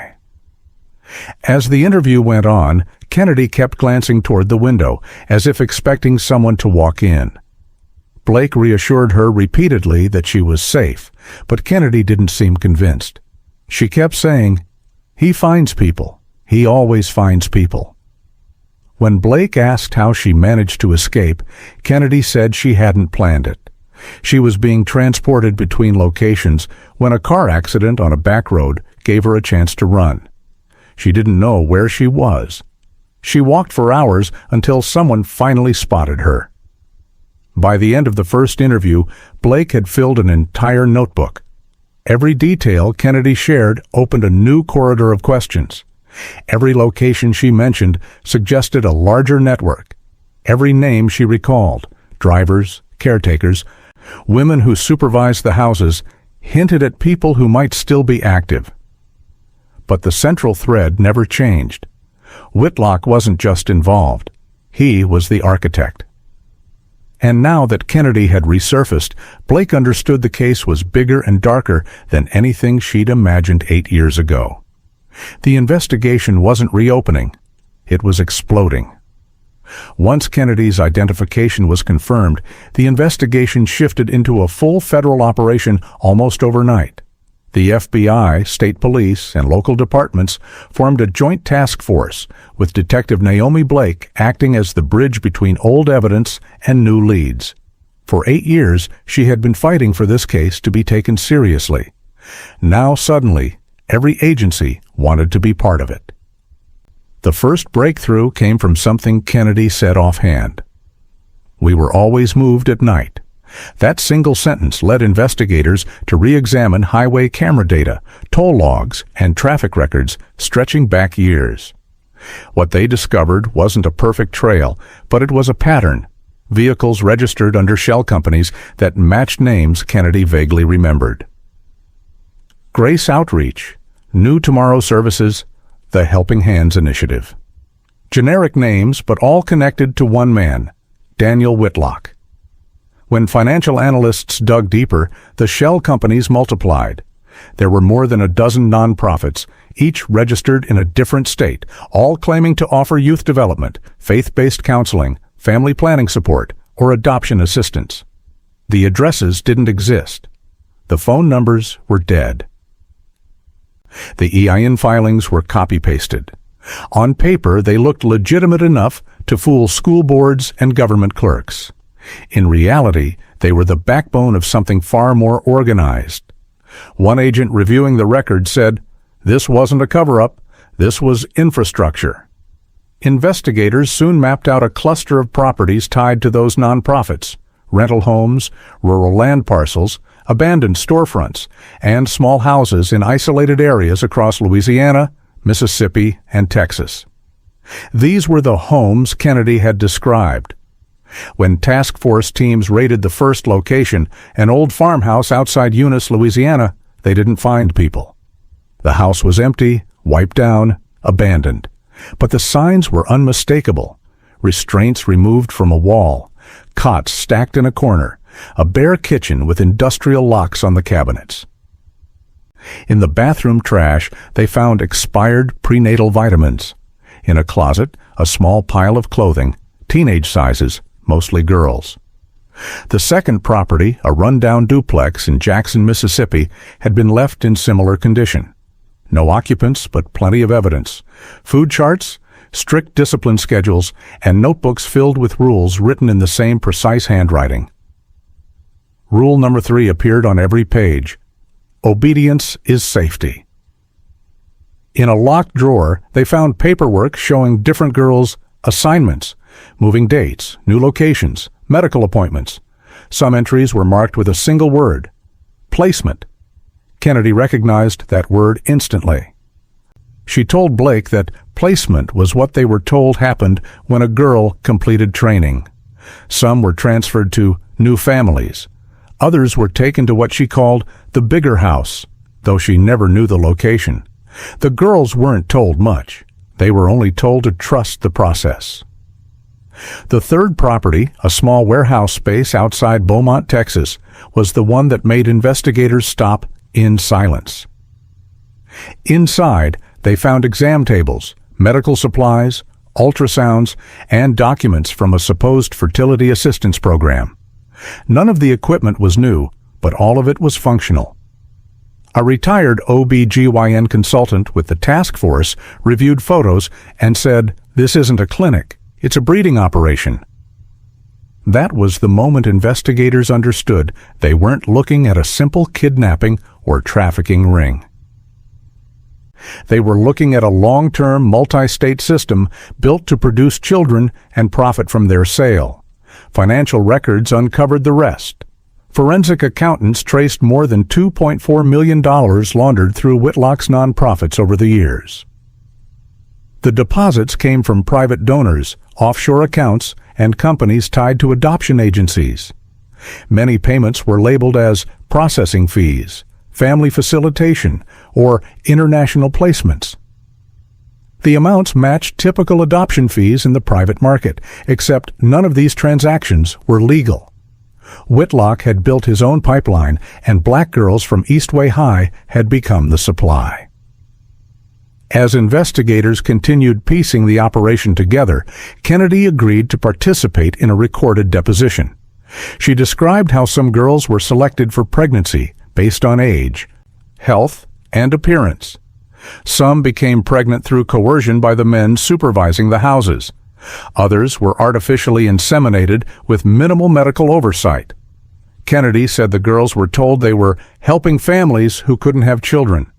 As the interview went on, Kennedy kept glancing toward the window, as if expecting someone to walk in. Blake reassured her repeatedly that she was safe, but Kennedy didn't seem convinced. She kept saying, "He finds people. He always finds people." When Blake asked how she managed to escape, Kennedy said she hadn't planned it. She was being transported between locations when a car accident on a back road gave her a chance to run. She didn't know where she was. She walked for hours until someone finally spotted her. By the end of the first interview, Blake had filled an entire notebook. Every detail Kennedy shared opened a new corridor of questions. Every location she mentioned suggested a larger network. Every name she recalled, drivers, caretakers, women who supervised the houses, hinted at people who might still be active. But the central thread never changed. Whitlock wasn't just involved. He was the architect. And now that Kennedy had resurfaced, Blake understood the case was bigger and darker than anything she'd imagined 8 years ago. The investigation wasn't reopening. It was exploding. Once Kennedy's identification was confirmed, the investigation shifted into a full federal operation almost overnight. The FBI, state police, and local departments formed a joint task force, with Detective Naomi Blake acting as the bridge between old evidence and new leads. For 8 years, she had been fighting for this case to be taken seriously. Now, suddenly, every agency wanted to be part of it. The first breakthrough came from something Kennedy said offhand. "We were always moved at night." That single sentence led investigators to re-examine highway camera data, toll logs, and traffic records stretching back years. What they discovered wasn't a perfect trail, but it was a pattern. Vehicles registered under shell companies that matched names Kennedy vaguely remembered. Grace Outreach, New Tomorrow Services, the Helping Hands Initiative. Generic names, but all connected to one man, Daniel Whitlock. When financial analysts dug deeper, the shell companies multiplied. There were more than a dozen nonprofits, each registered in a different state, all claiming to offer youth development, faith-based counseling, family planning support, or adoption assistance. The addresses didn't exist. The phone numbers were dead. The EIN filings were copy-pasted. On paper, they looked legitimate enough to fool school boards and government clerks. In reality, they were the backbone of something far more organized. One agent reviewing the record said, "This wasn't a cover-up, this was infrastructure." Investigators soon mapped out a cluster of properties tied to those nonprofits: rental homes, rural land parcels, abandoned storefronts, and small houses in isolated areas across Louisiana, Mississippi, and Texas. These were the homes Kennedy had described. When task force teams raided the first location, an old farmhouse outside Eunice, Louisiana, they didn't find people. The house was empty, wiped down, abandoned. But the signs were unmistakable. Restraints removed from a wall, cots stacked in a corner, a bare kitchen with industrial locks on the cabinets. In the bathroom trash, they found expired prenatal vitamins. In a closet, a small pile of clothing, teenage sizes, mostly girls. The second property, a rundown duplex in Jackson, Mississippi, had been left in similar condition. No occupants, but plenty of evidence. Food charts, strict discipline schedules, and notebooks filled with rules written in the same precise handwriting. Rule number 3 appeared on every page. Obedience is safety. In a locked drawer, they found paperwork showing different girls' assignments, moving dates, new locations, medical appointments. Some entries were marked with a single word: placement. Kennedy recognized that word instantly. She told Blake that placement was what they were told happened when a girl completed training. Some were transferred to new families. Others were taken to what she called the bigger house, though she never knew the location. The girls weren't told much. They were only told to trust the process. The third property, a small warehouse space outside Beaumont, Texas, was the one that made investigators stop in silence. Inside, they found exam tables, medical supplies, ultrasounds, and documents from a supposed fertility assistance program. None of the equipment was new, but all of it was functional. A retired OB/GYN consultant with the task force reviewed photos and said, "This isn't a clinic, it's a breeding operation." That was the moment investigators understood they weren't looking at a simple kidnapping or trafficking ring. They were looking at a long-term, multi-state system built to produce children and profit from their sale. Financial records uncovered the rest. Forensic accountants traced more than $2.4 million laundered through Whitlock's nonprofits over the years. The deposits came from private donors, offshore accounts, and companies tied to adoption agencies. Many payments were labeled as processing fees, family facilitation, or international placements. The amounts matched typical adoption fees in the private market, except none of these transactions were legal. Whitlock had built his own pipeline, and black girls from Eastway High had become the supply. As investigators continued piecing the operation together, Kennedy agreed to participate in a recorded deposition. She described how some girls were selected for pregnancy based on age, health, and appearance. Some became pregnant through coercion by the men supervising the houses. Others were artificially inseminated with minimal medical oversight. Kennedy said the girls were told they were helping families who couldn't have children.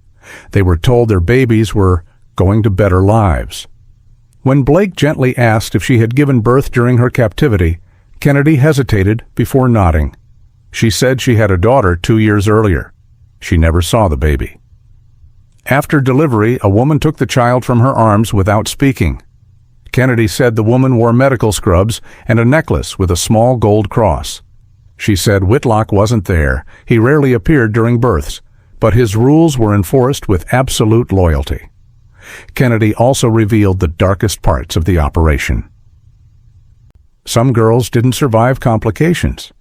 They were told their babies were going to better lives. When Blake gently asked if she had given birth during her captivity, Kennedy hesitated before nodding. She said she had a daughter 2 years earlier. She never saw the baby. After delivery, a woman took the child from her arms without speaking. Kennedy said the woman wore medical scrubs and a necklace with a small gold cross. She said Whitlock wasn't there. He rarely appeared during births, but his rules were enforced with absolute loyalty. Kennedy also revealed the darkest parts of the operation. Some girls didn't survive complications.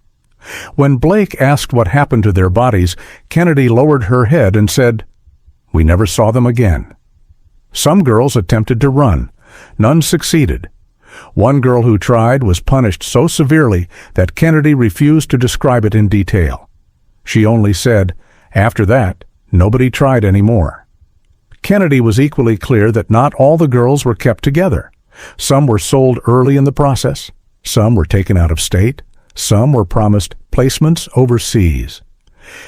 When Blake asked what happened to their bodies, Kennedy lowered her head and said, "We never saw them again." Some girls attempted to run. None succeeded. One girl who tried was punished so severely that Kennedy refused to describe it in detail. She only said, "After that, nobody tried anymore." Kennedy was equally clear that not all the girls were kept together. Some were sold early in the process. Some were taken out of state. Some were promised placements overseas.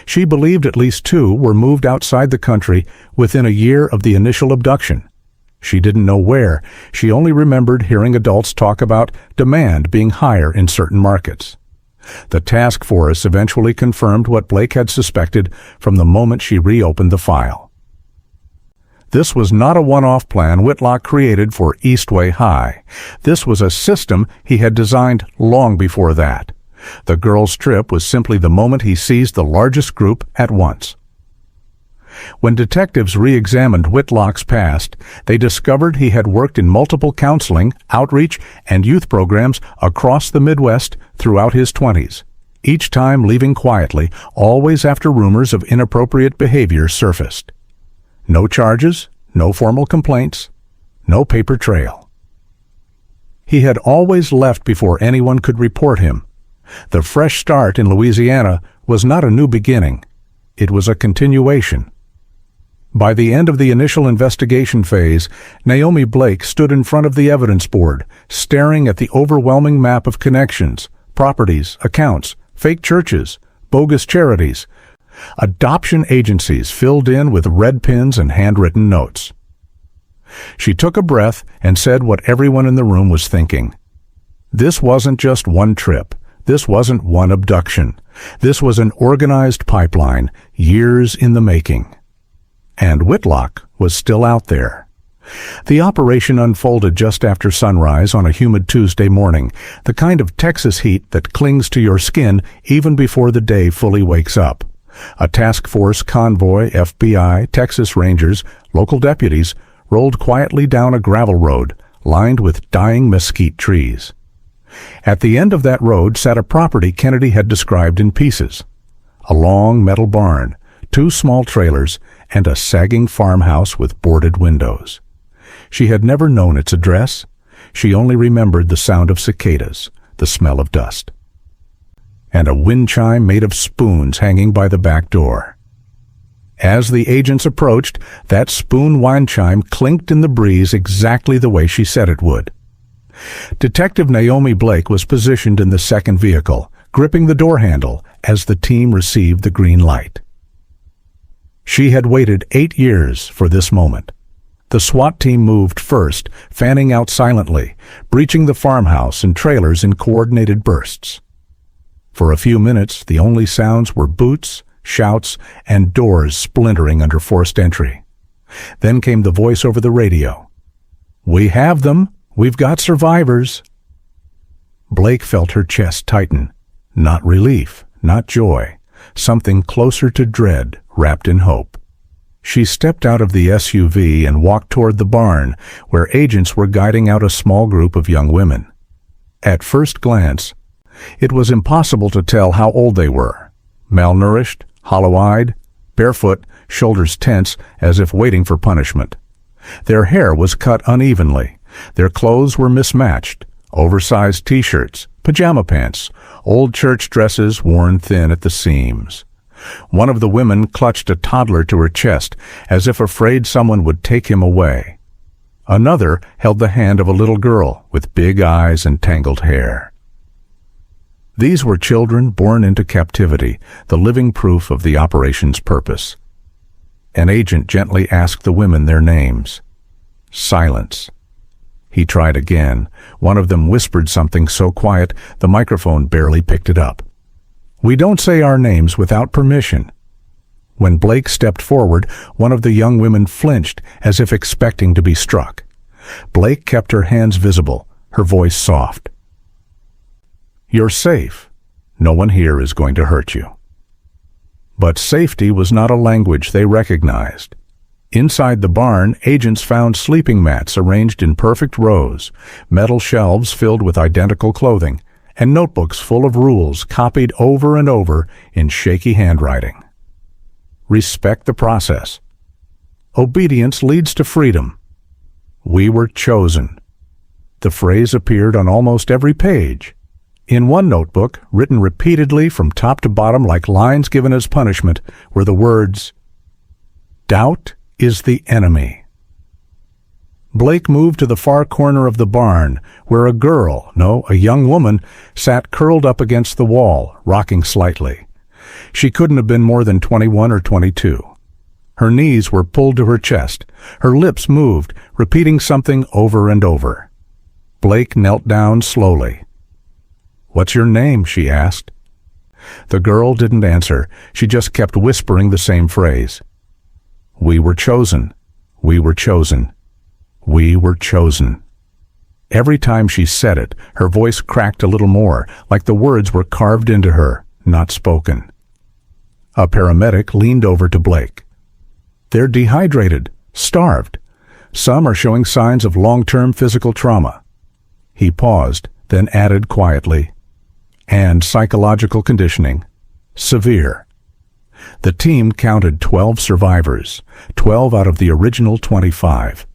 She believed at least 2 were moved outside the country within a year of the initial abduction. She didn't know where. She only remembered hearing adults talk about demand being higher in certain markets. The task force eventually confirmed what Blake had suspected from the moment she reopened the file. This was not a one-off plan Whitlock created for Eastway High. This was a system he had designed long before that. The girls' trip was simply the moment he seized the largest group at once. When detectives re-examined Whitlock's past, they discovered he had worked in multiple counseling, outreach, and youth programs across the Midwest throughout his 20s, each time leaving quietly, always after rumors of inappropriate behavior surfaced. No charges, no formal complaints, no paper trail. He had always left before anyone could report him. The fresh start in Louisiana was not a new beginning. It was a continuation. By the end of the initial investigation phase, Naomi Blake stood in front of the evidence board, staring at the overwhelming map of connections, properties, accounts, fake churches, bogus charities, adoption agencies filled in with red pens and handwritten notes. She took a breath and said what everyone in the room was thinking. This wasn't just one trip. This wasn't one abduction. This was an organized pipeline, years in the making. And Whitlock was still out there. The operation unfolded just after sunrise on a humid Tuesday morning, the kind of Texas heat that clings to your skin even before the day fully wakes up. A task force convoy, FBI, Texas Rangers, local deputies, rolled quietly down a gravel road lined with dying mesquite trees. At the end of that road sat a property Kennedy had described in pieces. A long metal barn, 2 small trailers, and a sagging farmhouse with boarded windows. She had never known its address. She only remembered the sound of cicadas, the smell of dust, and a wind chime made of spoons hanging by the back door. As the agents approached, that spoon wind chime clinked in the breeze exactly the way she said it would. Detective Naomi Blake was positioned in the second vehicle, gripping the door handle as the team received the green light. She had waited 8 years for this moment. The SWAT team moved first, fanning out silently, breaching the farmhouse and trailers in coordinated bursts. For a few minutes, the only sounds were boots, shouts, and doors splintering under forced entry. Then came the voice over the radio. "We have them. We've got survivors." Blake felt her chest tighten. Not relief, not joy. Something closer to dread, wrapped in hope. She stepped out of the SUV and walked toward the barn, where agents were guiding out a small group of young women. At first glance, it was impossible to tell how old they were. Malnourished, hollow-eyed, barefoot, shoulders tense as if waiting for punishment. Their hair was cut unevenly. Their clothes were mismatched. Oversized t-shirts, pajama pants, old church dresses worn thin at the seams. One of the women clutched a toddler to her chest, as if afraid someone would take him away. Another held the hand of a little girl with big eyes and tangled hair. These were children born into captivity, the living proof of the operation's purpose. An agent gently asked the women their names. Silence. He tried again. One of them whispered something so quiet the microphone barely picked it up. "We don't say our names without permission." When Blake stepped forward, one of the young women flinched as if expecting to be struck. Blake kept her hands visible, her voice soft. "You're safe. No one here is going to hurt you." But safety was not a language they recognized. Inside the barn, agents found sleeping mats arranged in perfect rows, metal shelves filled with identical clothing, and notebooks full of rules copied over and over in shaky handwriting. Respect the process. Obedience leads to freedom. We were chosen. The phrase appeared on almost every page. In one notebook, written repeatedly from top to bottom like lines given as punishment, were the words, "Doubt is the enemy." Blake moved to the far corner of the barn, where a young woman, sat curled up against the wall, rocking slightly. She couldn't have been more than 21 or 22. Her knees were pulled to her chest. Her lips moved, repeating something over and over. Blake knelt down slowly. "What's your name?" she asked. The girl didn't answer. She just kept whispering the same phrase. "We were chosen. We were chosen. We were chosen." Every time she said it, her voice cracked a little more, like the words were carved into her, not spoken. A paramedic leaned over to Blake. "They're dehydrated, starved. Some are showing signs of long-term physical trauma." He paused, then added quietly, "And psychological conditioning. Severe." The team counted 12 survivors, 12 out of the original 25.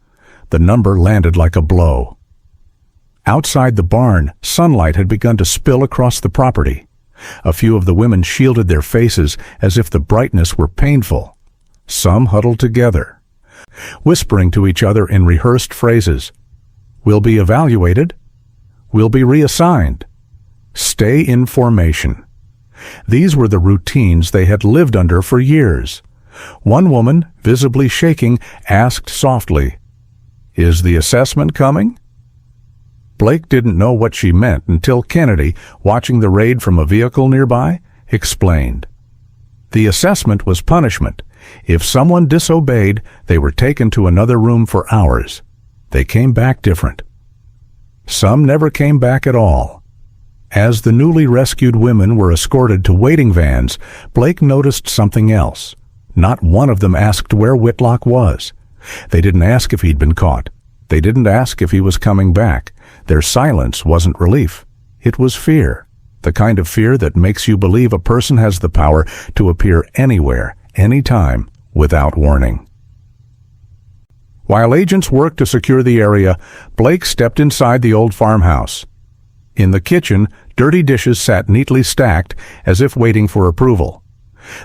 The number landed like a blow. Outside the barn, sunlight had begun to spill across the property. A few of the women shielded their faces as if the brightness were painful. Some huddled together, whispering to each other in rehearsed phrases. "We'll be evaluated. We'll be reassigned. Stay in formation." These were the routines they had lived under for years. One woman, visibly shaking, asked softly, "Is the assessment coming?" Blake didn't know what she meant until Kennedy, watching the raid from a vehicle nearby, explained. The assessment was punishment. If someone disobeyed, they were taken to another room for hours. They came back different. Some never came back at all. As the newly rescued women were escorted to waiting vans, Blake noticed something else. Not one of them asked where Whitlock was. They didn't ask if he'd been caught. They didn't ask if he was coming back. Their silence wasn't relief. It was fear. The kind of fear that makes you believe a person has the power to appear anywhere, anytime, without warning. While agents worked to secure the area, Blake stepped inside the old farmhouse. In the kitchen, dirty dishes sat neatly stacked as if waiting for approval.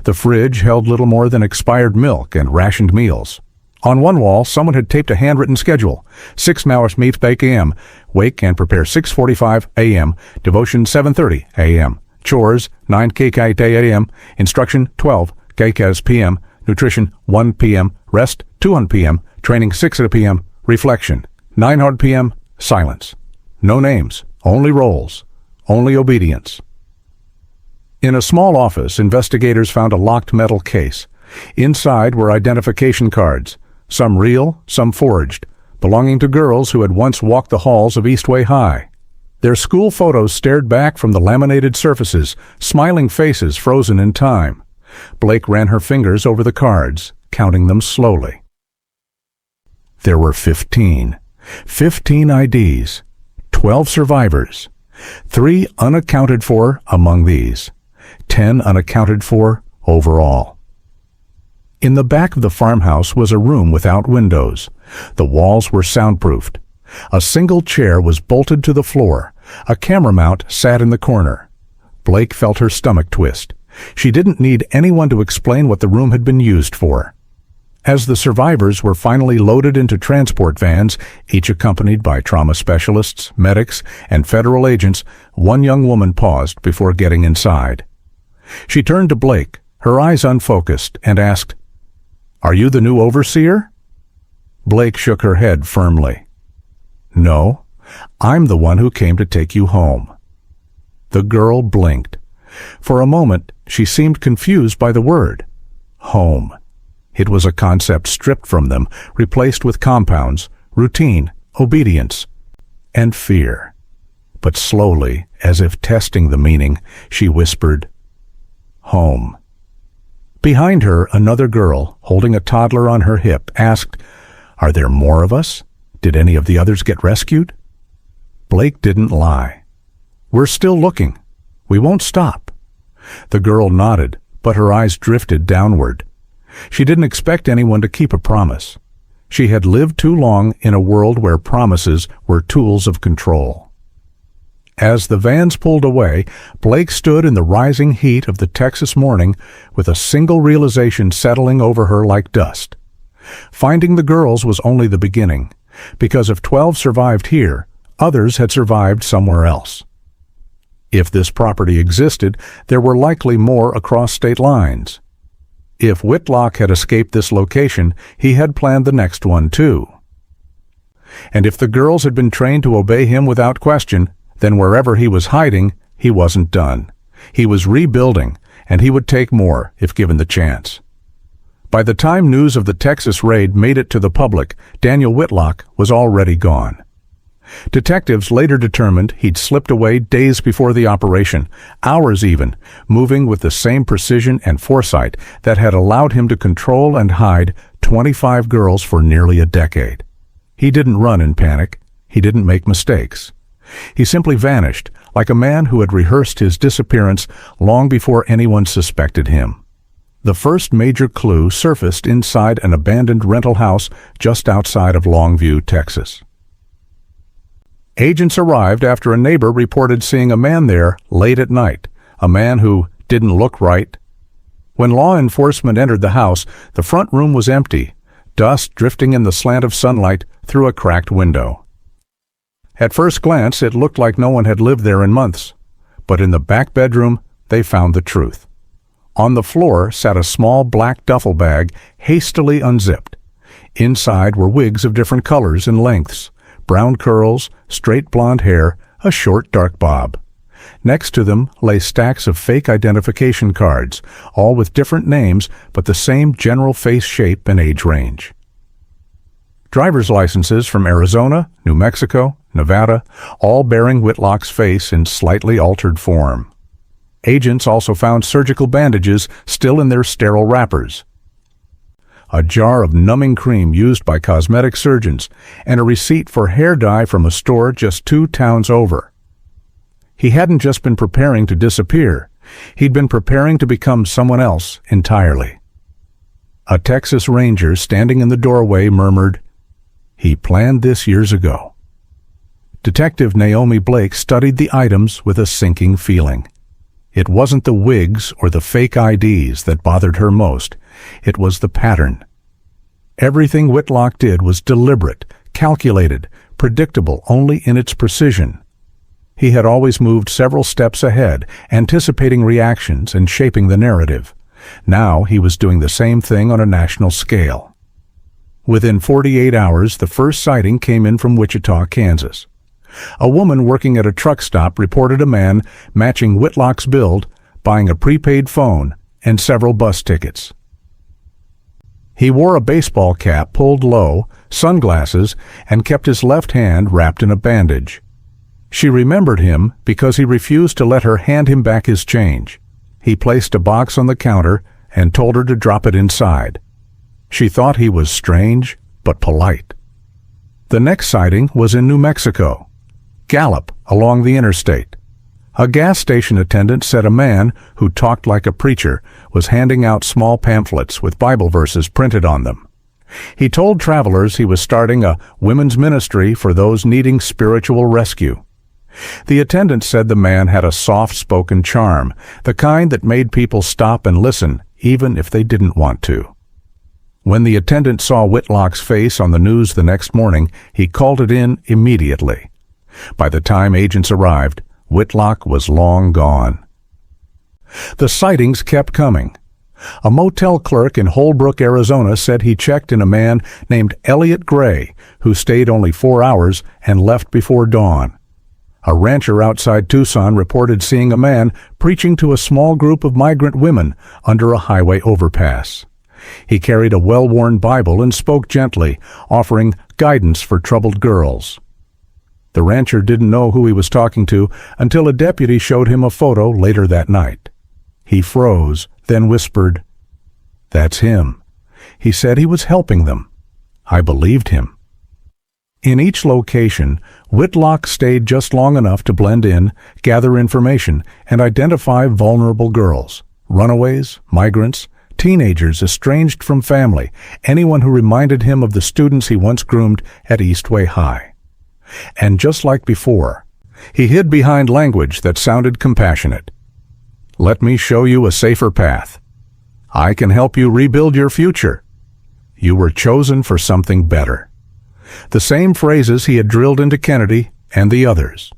The fridge held little more than expired milk and rationed meals. On one wall, someone had taped a handwritten schedule. 6 hours meet bake a.m. Wake and prepare 6:45 a.m. Devotion 7:30 a.m. Chores 9 kk a.m. Instruction 12 kk p.m. Nutrition 1 p.m. Rest 2 p.m. Training 6 p.m. Reflection 9 p.m. Silence. No names, only roles, only obedience. In a small office, investigators found a locked metal case. Inside were identification cards, some real, some forged, belonging to girls who had once walked the halls of Eastway High. Their school photos stared back from the laminated surfaces, smiling faces frozen in time. Blake ran her fingers over the cards, counting them slowly. There were 15. 15 IDs, 12 survivors, 3 unaccounted for among these, 10 unaccounted for overall. In the back of the farmhouse was a room without windows. The walls were soundproofed. A single chair was bolted to the floor. A camera mount sat in the corner. Blake felt her stomach twist. She didn't need anyone to explain what the room had been used for. As the survivors were finally loaded into transport vans, each accompanied by trauma specialists, medics, and federal agents, one young woman paused before getting inside. She turned to Blake, her eyes unfocused, and asked, "Are you the new overseer?" Blake shook her head firmly. "No, I'm the one who came to take you home." The girl blinked. For a moment, she seemed confused by the word, home. It was a concept stripped from them, replaced with compounds, routine, obedience, and fear. But slowly, as if testing the meaning, she whispered, "Home." Behind her, another girl, holding a toddler on her hip, asked, "Are there more of us? Did any of the others get rescued?" Blake didn't lie. "We're still looking. We won't stop." The girl nodded, but her eyes drifted downward. She didn't expect anyone to keep a promise. She had lived too long in a world where promises were tools of control. As the vans pulled away, Blake stood in the rising heat of the Texas morning with a single realization settling over her like dust. Finding the girls was only the beginning, because if 12 survived here, others had survived somewhere else. If this property existed, there were likely more across state lines. If Whitlock had escaped this location, he had planned the next one too. And if the girls had been trained to obey him without question, then wherever he was hiding, he wasn't done. He was rebuilding, and he would take more if given the chance. By the time news of the Texas raid made it to the public, Daniel Whitlock was already gone. Detectives later determined he'd slipped away days before the operation, hours even, moving with the same precision and foresight that had allowed him to control and hide 25 girls for nearly a decade. He didn't run in panic. He didn't make mistakes. He simply vanished, like a man who had rehearsed his disappearance long before anyone suspected him. The first major clue surfaced inside an abandoned rental house just outside of Longview, Texas. Agents arrived after a neighbor reported seeing a man there late at night, a man who didn't look right. When law enforcement entered the house, the front room was empty, dust drifting in the slant of sunlight through a cracked window. At first glance, it looked like no one had lived there in months, but in the back bedroom, they found the truth. On the floor sat a small black duffel bag, hastily unzipped. Inside were wigs of different colors and lengths, brown curls, straight blonde hair, a short dark bob. Next to them lay stacks of fake identification cards, all with different names but the same general face shape and age range. Driver's licenses from Arizona, New Mexico, Nevada, all bearing Whitlock's face in slightly altered form. Agents also found surgical bandages still in their sterile wrappers, a jar of numbing cream used by cosmetic surgeons, and a receipt for hair dye from a store just 2 towns over. He hadn't just been preparing to disappear. He'd been preparing to become someone else entirely. A Texas ranger standing in the doorway murmured, "He planned this years ago." Detective Naomi Blake studied the items with a sinking feeling. It wasn't the wigs or the fake IDs that bothered her most. It was the pattern. Everything Whitlock did was deliberate, calculated, predictable only in its precision. He had always moved several steps ahead, anticipating reactions and shaping the narrative. Now he was doing the same thing on a national scale. Within 48 hours, the first sighting came in from Wichita, Kansas. A woman working at a truck stop reported a man matching Whitlock's build, buying a prepaid phone and several bus tickets. He wore a baseball cap pulled low, sunglasses, and kept his left hand wrapped in a bandage. She remembered him because he refused to let her hand him back his change. He placed a box on the counter and told her to drop it inside. She thought he was strange but polite. The next sighting was in New Mexico. Gallup, along the interstate. A gas station attendant said a man, who talked like a preacher, was handing out small pamphlets with Bible verses printed on them. He told travelers he was starting a women's ministry for those needing spiritual rescue. The attendant said the man had a soft-spoken charm, the kind that made people stop and listen, even if they didn't want to. When the attendant saw Whitlock's face on the news the next morning, he called it in immediately. By the time agents arrived, Whitlock was long gone. The sightings kept coming. A motel clerk in Holbrook, Arizona said he checked in a man named Elliot Gray, who stayed only 4 hours and left before dawn. A rancher outside Tucson reported seeing a man preaching to a small group of migrant women under a highway overpass. He carried a well-worn Bible and spoke gently, offering guidance for troubled girls. The rancher didn't know who he was talking to until a deputy showed him a photo later that night. He froze, then whispered, "That's him. He said he was helping them." I believed him. In each location, Whitlock stayed just long enough to blend in, gather information, and identify vulnerable girls, runaways, migrants, teenagers estranged from family, anyone who reminded him of the students he once groomed at Eastway High. And just like before, he hid behind language that sounded compassionate. "Let me show you a safer path. I can help you rebuild your future. You were chosen for something better." The same phrases he had drilled into Kennedy and the others.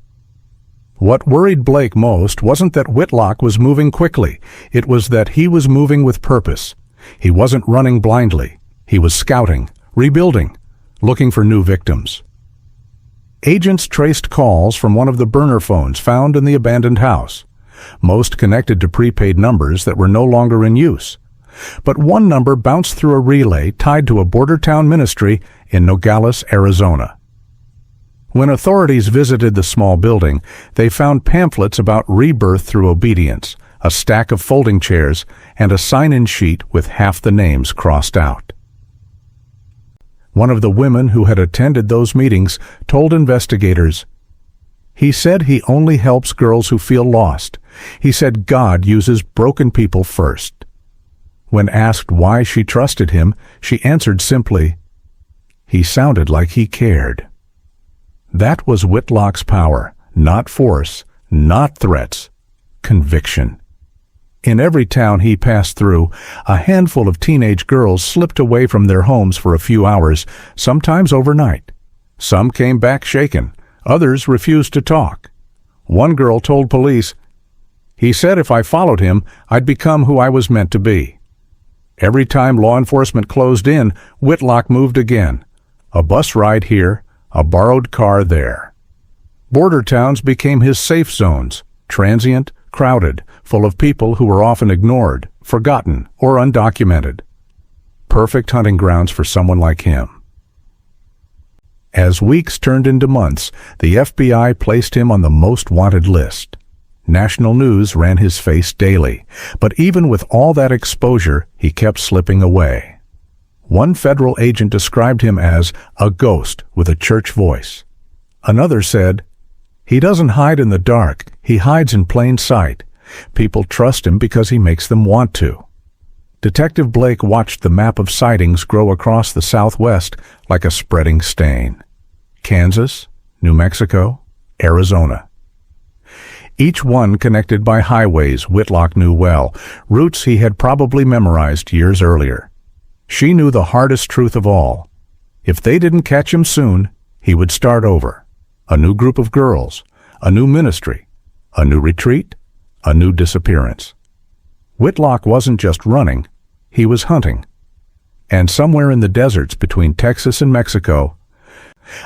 What worried Blake most wasn't that Whitlock was moving quickly. It was that he was moving with purpose. He wasn't running blindly. He was scouting, rebuilding, looking for new victims. Agents traced calls from one of the burner phones found in the abandoned house, most connected to prepaid numbers that were no longer in use. But one number bounced through a relay tied to a border town ministry in Nogales, Arizona. When authorities visited the small building, they found pamphlets about rebirth through obedience, a stack of folding chairs, and a sign-in sheet with half the names crossed out. One of the women who had attended those meetings told investigators, "He said he only helps girls who feel lost. He said God uses broken people first." When asked why she trusted him, she answered simply, "He sounded like he cared." That was Whitlock's power, not force, not threats, conviction. In every town he passed through, a handful of teenage girls slipped away from their homes for a few hours, sometimes overnight. Some came back shaken, others refused to talk. One girl told police, "He said if I followed him, I'd become who I was meant to be." Every time law enforcement closed in, Whitlock moved again. A bus ride here, a borrowed car there. Border towns became his safe zones, transient, crowded, full of people who were often ignored, forgotten, or undocumented. Perfect hunting grounds for someone like him. As weeks turned into months, the FBI placed him on the most wanted list. National news ran his face daily, but even with all that exposure, he kept slipping away. One federal agent described him as a ghost with a church voice. Another said, "He doesn't hide in the dark, he hides in plain sight. People trust him because he makes them want to." Detective Blake watched the map of sightings grow across the Southwest like a spreading stain. Kansas, New Mexico, Arizona. Each one connected by highways Whitlock knew well, routes he had probably memorized years earlier. She knew the hardest truth of all. If they didn't catch him soon, he would start over. A new group of girls, a new ministry, a new retreat, a new disappearance. Whitlock wasn't just running, he was hunting. And somewhere in the deserts between Texas and Mexico,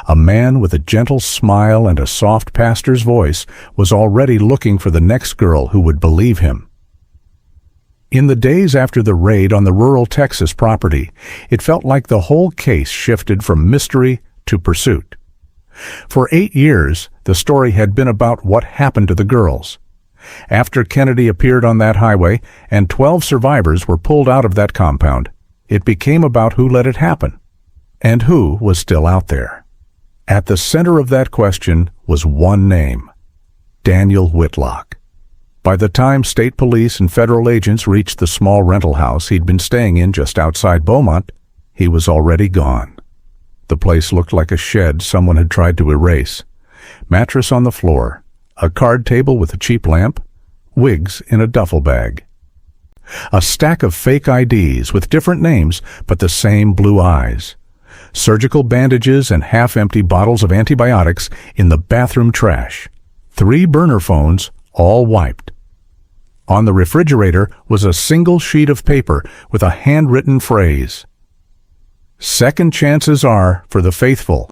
a man with a gentle smile and a soft pastor's voice was already looking for the next girl who would believe him. In the days after the raid on the rural Texas property, it felt like the whole case shifted from mystery to pursuit. For 8 years, the story had been about what happened to the girls. After Kennedy appeared on that highway and 12 survivors were pulled out of that compound, it became about who let it happen and who was still out there. At the center of that question was one name, Daniel Whitlock. By the time state police and federal agents reached the small rental house he'd been staying in just outside Beaumont, he was already gone. The place looked like a shed someone had tried to erase. Mattress on the floor, a card table with a cheap lamp, wigs in a duffel bag. A stack of fake IDs with different names but the same blue eyes. Surgical bandages and half-empty bottles of antibiotics in the bathroom trash. 3 burner phones, all wiped. On the refrigerator was a single sheet of paper with a handwritten phrase. Second chances are for the faithful.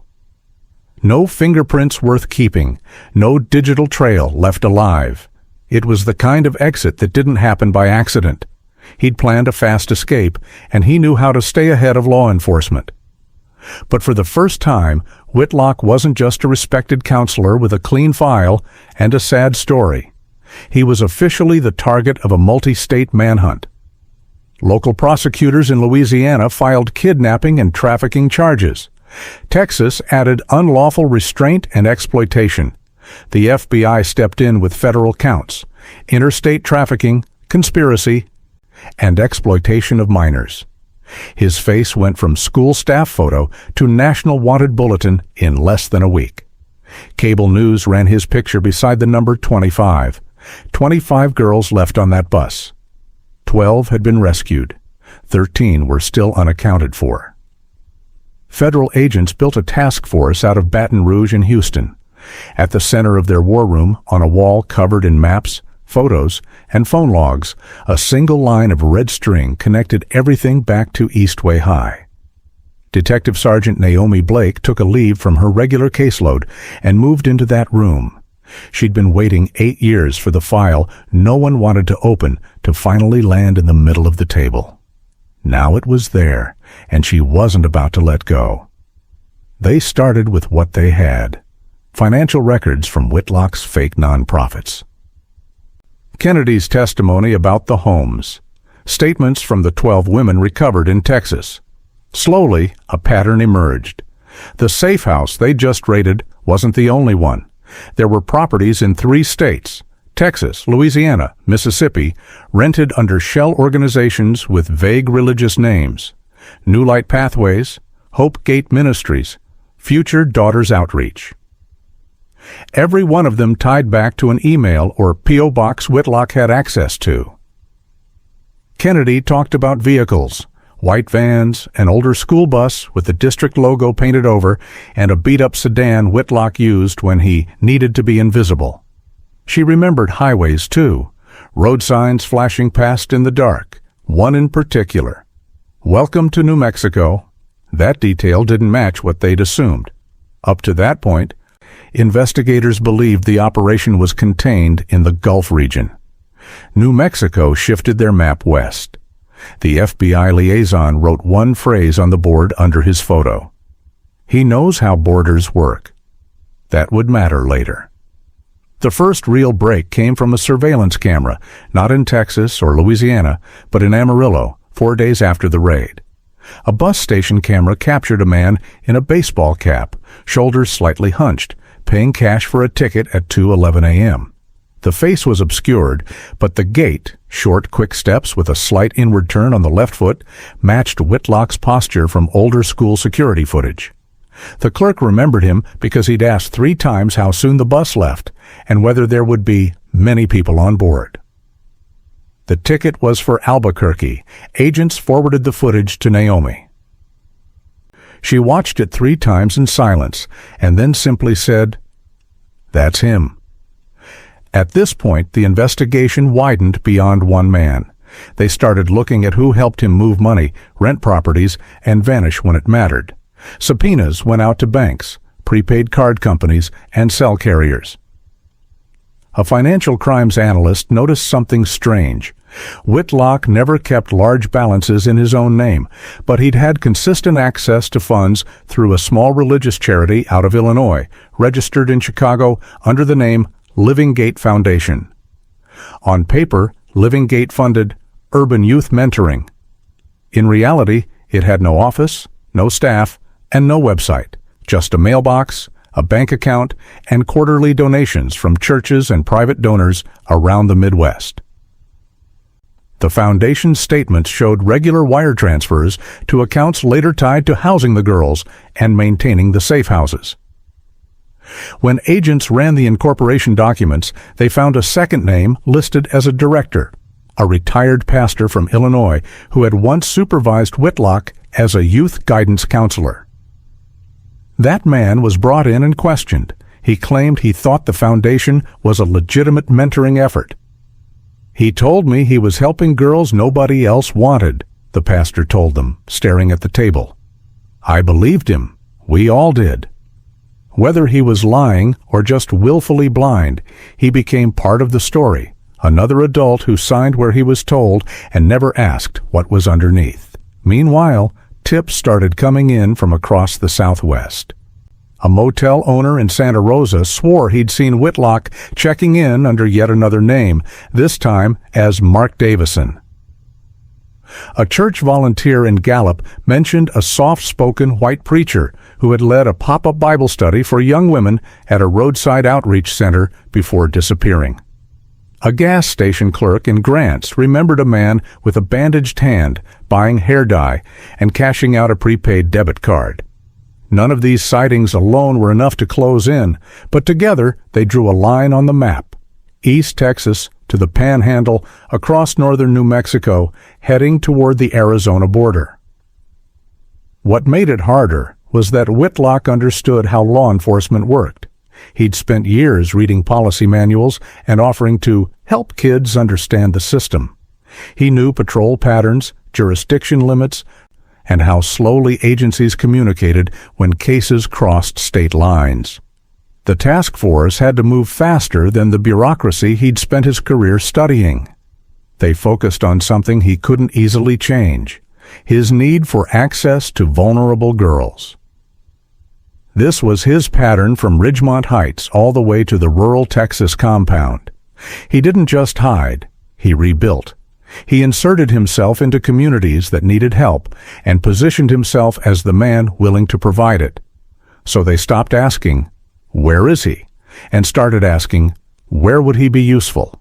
No fingerprints worth keeping, no digital trail left alive. It was the kind of exit that didn't happen by accident. He'd planned a fast escape, and he knew how to stay ahead of law enforcement. But for the first time, Whitlock wasn't just a respected counselor with a clean file and a sad story. He was officially the target of a multi-state manhunt. Local prosecutors in Louisiana filed kidnapping and trafficking charges. Texas added unlawful restraint and exploitation. The FBI stepped in with federal counts: interstate trafficking, conspiracy, and exploitation of minors. His face went from school staff photo to national wanted bulletin in less than a week. Cable news ran his picture beside the number 25. 25 girls left on that bus. 12 had been rescued. 13 were still unaccounted for. Federal agents built a task force out of Baton Rouge and Houston. At the center of their war room, on a wall covered in maps, photos, and phone logs, a single line of red string connected everything back to Eastway High. Detective Sergeant Naomi Blake took a leave from her regular caseload and moved into that room. She'd been waiting 8 years for the file no one wanted to open to finally land in the middle of the table. Now it was there, and she wasn't about to let go. They started with what they had: financial records from Whitlock's fake nonprofits. Kennedy's testimony about the homes. Statements from the 12 women recovered in Texas. Slowly, a pattern emerged. The safe house they just raided wasn't the only one. There were properties in 3 states, Texas, Louisiana, Mississippi, rented under shell organizations with vague religious names: New Light Pathways, Hope Gate Ministries, Future Daughters Outreach. Every one of them tied back to an email or P.O. box Whitlock had access to. Kennedy talked about vehicles: white vans, an older school bus with the district logo painted over, and a beat-up sedan Whitlock used when he needed to be invisible. She remembered highways, too. Road signs flashing past in the dark. One in particular: "Welcome to New Mexico." That detail didn't match what they'd assumed. Up to that point, investigators believed the operation was contained in the Gulf region. New Mexico shifted their map west. The FBI liaison wrote one phrase on the board under his photo: "He knows how borders work." That would matter later. The first real break came from a surveillance camera, not in Texas or Louisiana, but in Amarillo, 4 days after the raid. A bus station camera captured a man in a baseball cap, shoulders slightly hunched, paying cash for a ticket at 2:11 a.m. The face was obscured, but the gait, short, quick steps with a slight inward turn on the left foot, matched Whitlock's posture from older school security footage. The clerk remembered him because he'd asked 3 times how soon the bus left and whether there would be many people on board. The ticket was for Albuquerque. Agents forwarded the footage to Naomi. She watched it 3 times in silence and then simply said, "That's him." At this point, the investigation widened beyond one man. They started looking at who helped him move money, rent properties, and vanish when it mattered. Subpoenas went out to banks, prepaid card companies, and cell carriers. A financial crimes analyst noticed something strange. Whitlock never kept large balances in his own name, but he'd had consistent access to funds through a small religious charity out of Illinois, registered in Chicago under the name Living Gate Foundation. On paper, Living Gate funded urban youth mentoring. In reality, it had no office, no staff, and no website, just a mailbox, a bank account, and quarterly donations from churches and private donors around the Midwest. The foundation's statements showed regular wire transfers to accounts later tied to housing the girls and maintaining the safe houses. When agents ran the incorporation documents, they found a second name listed as a director, a retired pastor from Illinois who had once supervised Whitlock as a youth guidance counselor. That man was brought in and questioned. He claimed he thought the foundation was a legitimate mentoring effort. "He told me he was helping girls nobody else wanted," the pastor told them, staring at the table. "I believed him. We all did." Whether he was lying or just willfully blind, he became part of the story, another adult who signed where he was told and never asked what was underneath. Meanwhile, tips started coming in from across the Southwest. A motel owner in Santa Rosa swore he'd seen Whitlock checking in under yet another name, this time as Mark Davison. A church volunteer in Gallup mentioned a soft-spoken white preacher who had led a pop-up Bible study for young women at a roadside outreach center before disappearing. A gas station clerk in Grants remembered a man with a bandaged hand buying hair dye and cashing out a prepaid debit card. None of these sightings alone were enough to close in, but together they drew a line on the map, East Texas to the Panhandle, across northern New Mexico, heading toward the Arizona border. What made it harder was that Whitlock understood how law enforcement worked. He'd spent years reading policy manuals and offering to help kids understand the system. He knew patrol patterns, jurisdiction limits, and how slowly agencies communicated when cases crossed state lines. The task force had to move faster than the bureaucracy he'd spent his career studying. They focused on something he couldn't easily change, his need for access to vulnerable girls. This was his pattern from Ridgemont Heights all the way to the rural Texas compound. He didn't just hide, he rebuilt. He inserted himself into communities that needed help and positioned himself as the man willing to provide it. So they stopped asking, "Where is he?" and started asking, "Where would he be useful?"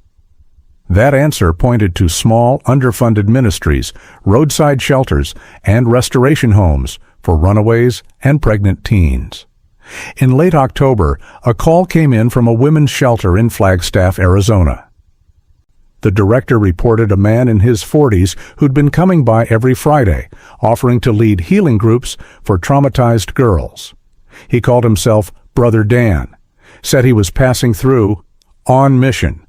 That answer pointed to small, underfunded ministries, roadside shelters, and restoration homes for runaways and pregnant teens. In late October, a call came in from a women's shelter in Flagstaff, Arizona. The director reported a man in his 40s who'd been coming by every Friday, offering to lead healing groups for traumatized girls. He called himself Brother Dan, said he was passing through on mission.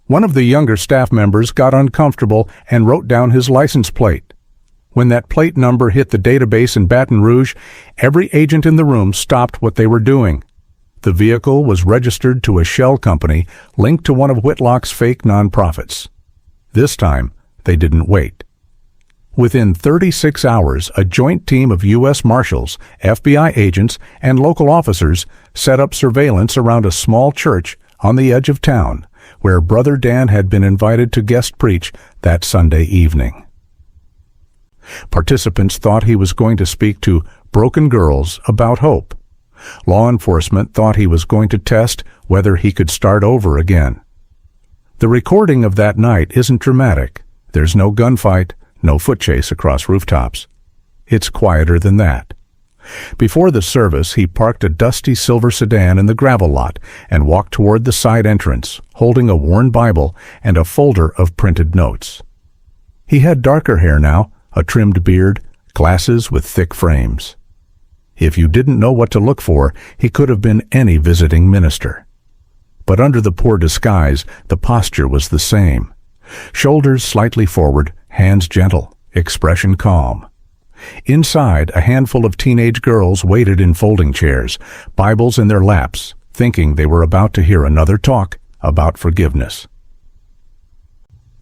One of the younger staff members got uncomfortable and wrote down his license plate. When that plate number hit the database in Baton Rouge, every agent in the room stopped what they were doing. The vehicle was registered to a shell company linked to one of Whitlock's fake nonprofits. This time, they didn't wait. Within 36 hours, a joint team of U.S. Marshals, FBI agents, and local officers set up surveillance around a small church on the edge of town, where Brother Dan had been invited to guest preach that Sunday evening. Participants thought he was going to speak to broken girls about hope. Law enforcement thought he was going to test whether he could start over again. The recording of that night isn't dramatic. There's no gunfight, no foot chase across rooftops. It's quieter than that. Before the service, he parked a dusty silver sedan in the gravel lot and walked toward the side entrance, holding a worn Bible and a folder of printed notes. He had darker hair now, a trimmed beard, glasses with thick frames. If you didn't know what to look for, he could have been any visiting minister. But under the poor disguise, the posture was the same. Shoulders slightly forward, hands gentle, expression calm. Inside, a handful of teenage girls waited in folding chairs, Bibles in their laps, thinking they were about to hear another talk about forgiveness.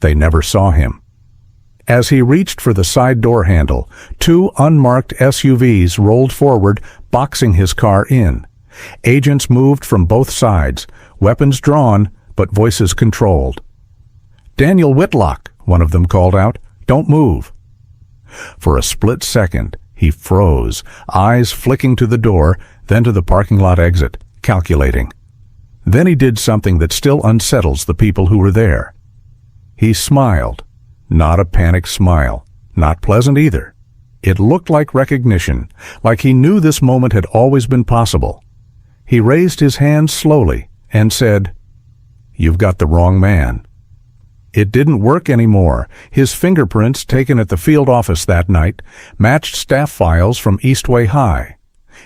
They never saw him. As he reached for the side door handle, two unmarked SUVs rolled forward, boxing his car in. Agents moved from both sides, weapons drawn, but voices controlled. "Daniel Whitlock," one of them called out, "don't move." For a split second, he froze, eyes flicking to the door, then to the parking lot exit, calculating. Then he did something that still unsettles the people who were there. He smiled. Not a panicked smile, not pleasant either. It looked like recognition, like he knew this moment had always been possible. He raised his hand slowly and said, "You've got the wrong man." It didn't work anymore. His fingerprints taken at the field office that night matched staff files from Eastway High.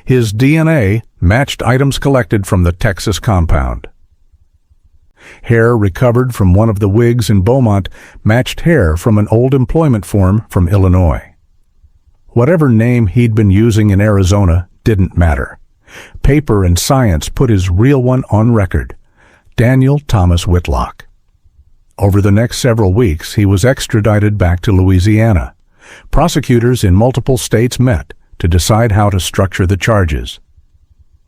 His DNA matched items collected from the Texas compound. Hair recovered from one of the wigs in Beaumont matched hair from an old employment form from Illinois. Whatever name he'd been using in Arizona didn't matter. Paper and science put his real one on record: Daniel Thomas Whitlock. Over the next several weeks, he was extradited back to Louisiana. Prosecutors in multiple states met to decide how to structure the charges.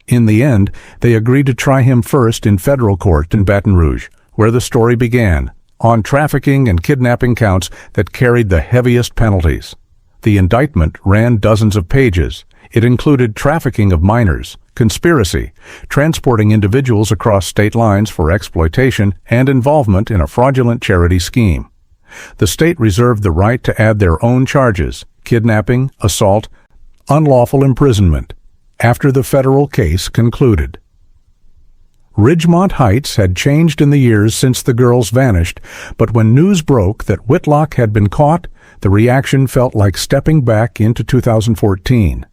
In the end, they agreed to try him first in federal court in Baton Rouge, where the story began, on trafficking and kidnapping counts that carried the heaviest penalties. The indictment ran dozens of pages. It included trafficking of minors, conspiracy, transporting individuals across state lines for exploitation, and involvement in a fraudulent charity scheme. The state reserved the right to add their own charges: kidnapping, assault, unlawful imprisonment, after the federal case concluded. Ridgemont Heights had changed in the years since the girls vanished, but when news broke that Whitlock had been caught, the reaction felt like stepping back into 2014.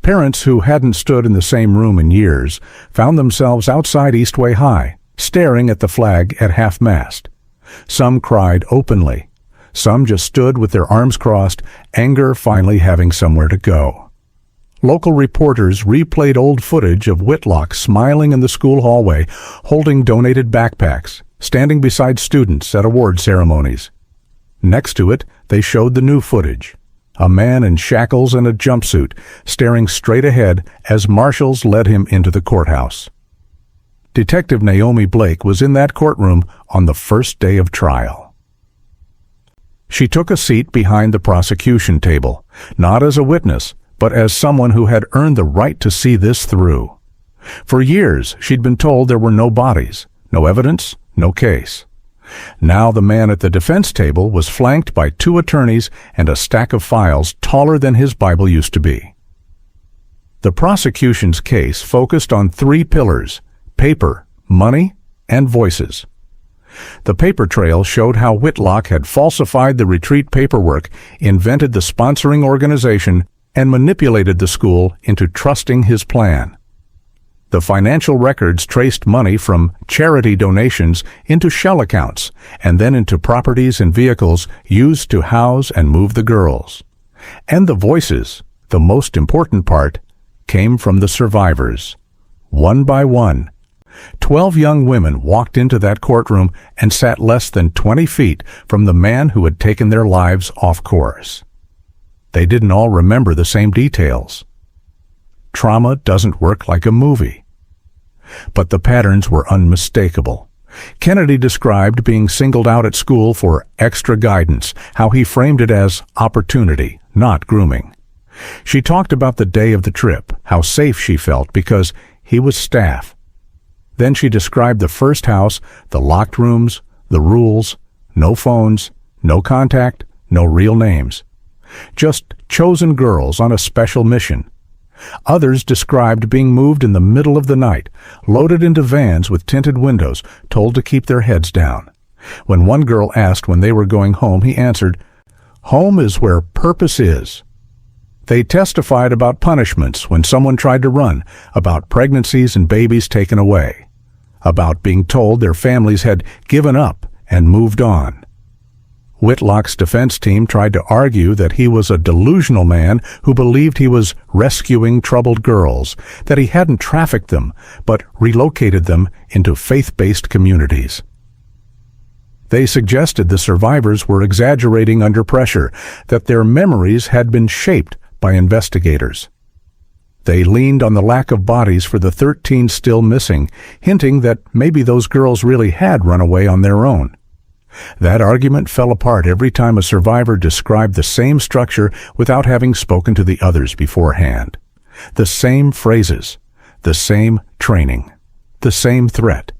Parents who hadn't stood in the same room in years found themselves outside Eastway High, staring at the flag at half-mast. Some cried openly. Some just stood with their arms crossed, anger finally having somewhere to go. Local reporters replayed old footage of Whitlock smiling in the school hallway, holding donated backpacks, standing beside students at award ceremonies. Next to it, they showed the new footage: a man in shackles and a jumpsuit, staring straight ahead as marshals led him into the courthouse. Detective Naomi Blake was in that courtroom on the first day of trial. She took a seat behind the prosecution table, not as a witness, but as someone who had earned the right to see this through. For years, she'd been told there were no bodies, no evidence, no case. Now the man at the defense table was flanked by two attorneys and a stack of files taller than his Bible used to be. The prosecution's case focused on three pillars: paper, money, and voices. The paper trail showed how Whitlock had falsified the retreat paperwork, invented the sponsoring organization, and manipulated the school into trusting his plan. The financial records traced money from charity donations into shell accounts and then into properties and vehicles used to house and move the girls. And the voices, the most important part, came from the survivors. One by one, 12 young women walked into that courtroom and sat less than 20 feet from the man who had taken their lives off course. They didn't all remember the same details. Trauma doesn't work like a movie. But the patterns were unmistakable. Kennedy described being singled out at school for extra guidance, how he framed it as opportunity, not grooming. She talked about the day of the trip, how safe she felt because he was staff. Then she described the first house, the locked rooms, the rules, no phones, no contact, no real names. Just chosen girls on a special mission. Others described being moved in the middle of the night, loaded into vans with tinted windows, told to keep their heads down. When one girl asked when they were going home, he answered, "Home is where purpose is." They testified about punishments when someone tried to run, about pregnancies and babies taken away, about being told their families had given up and moved on. Whitlock's defense team tried to argue that he was a delusional man who believed he was rescuing troubled girls, that he hadn't trafficked them, but relocated them into faith-based communities. They suggested the survivors were exaggerating under pressure, that their memories had been shaped by investigators. They leaned on the lack of bodies for the 13 still missing, hinting that maybe those girls really had run away on their own. That argument fell apart every time a survivor described the same structure without having spoken to the others beforehand. The same phrases, the same training, the same threat.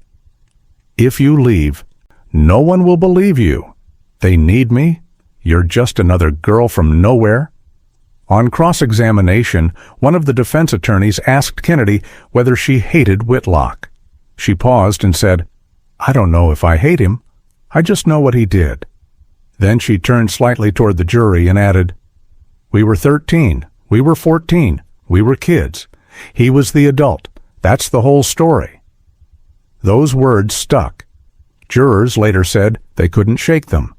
If you leave, no one will believe you. They need me. You're just another girl from nowhere. On cross-examination, one of the defense attorneys asked Kennedy whether she hated Whitlock. She paused and said, "I don't know if I hate him. I just know what he did." Then she turned slightly toward the jury and added, "We were 13. We were 14. We were kids. He was the adult. That's the whole story." Those words stuck. Jurors later said they couldn't shake them.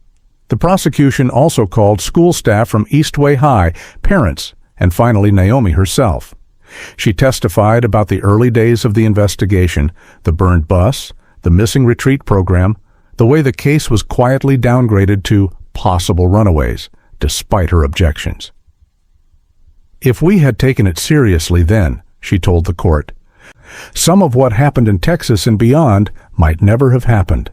The prosecution also called school staff from Eastway High, parents, and finally Naomi herself. She testified about the early days of the investigation, the burned bus, the missing retreat program, the way the case was quietly downgraded to possible runaways, despite her objections. "If we had taken it seriously then," she told the court, "some of what happened in Texas and beyond might never have happened.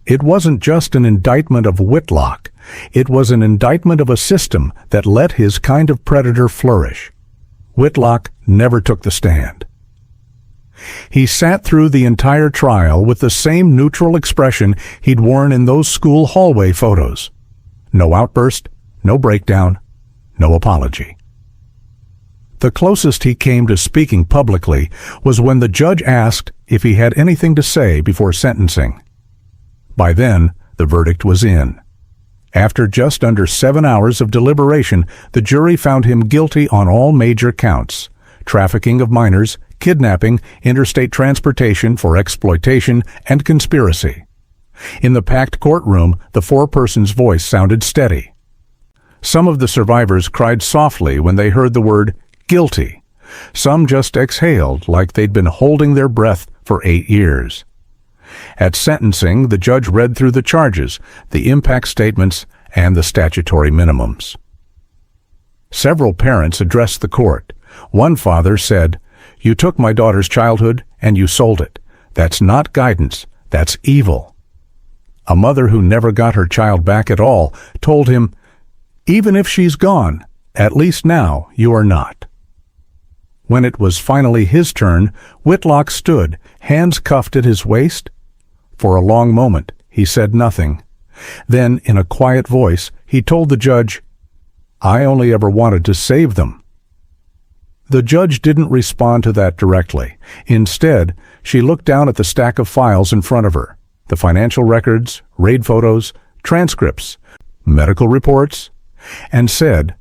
It wasn't just an indictment of Whitlock. It was an indictment of a system that let his kind of predator flourish. Whitlock never took the stand. He sat through the entire trial with the same neutral expression he'd worn in those school hallway photos. No outburst, no breakdown, no apology. The closest he came to speaking publicly was when the judge asked if he had anything to say before sentencing. By then, the verdict was in. After just under 7 hours of deliberation, the jury found him guilty on all major counts: trafficking of minors, kidnapping, interstate transportation for exploitation, and conspiracy. In the packed courtroom, the foreperson's voice sounded steady. Some of the survivors cried softly when they heard the word guilty. Some just exhaled like they'd been holding their breath for 8 years. At sentencing, the judge read through the charges, the impact statements, and the statutory minimums. Several parents addressed the court. One father said, "You took my daughter's childhood and you sold it. That's not guidance. That's evil." A mother who never got her child back at all told him, "Even if she's gone, at least now you are not." When it was finally his turn, Whitlock stood, hands cuffed at his waist. For a long moment, he said nothing. Then, in a quiet voice, he told the judge, "I only ever wanted to save them." The judge didn't respond to that directly. Instead, she looked down at the stack of files in front of her, the financial records, raid photos, transcripts, medical reports, and said,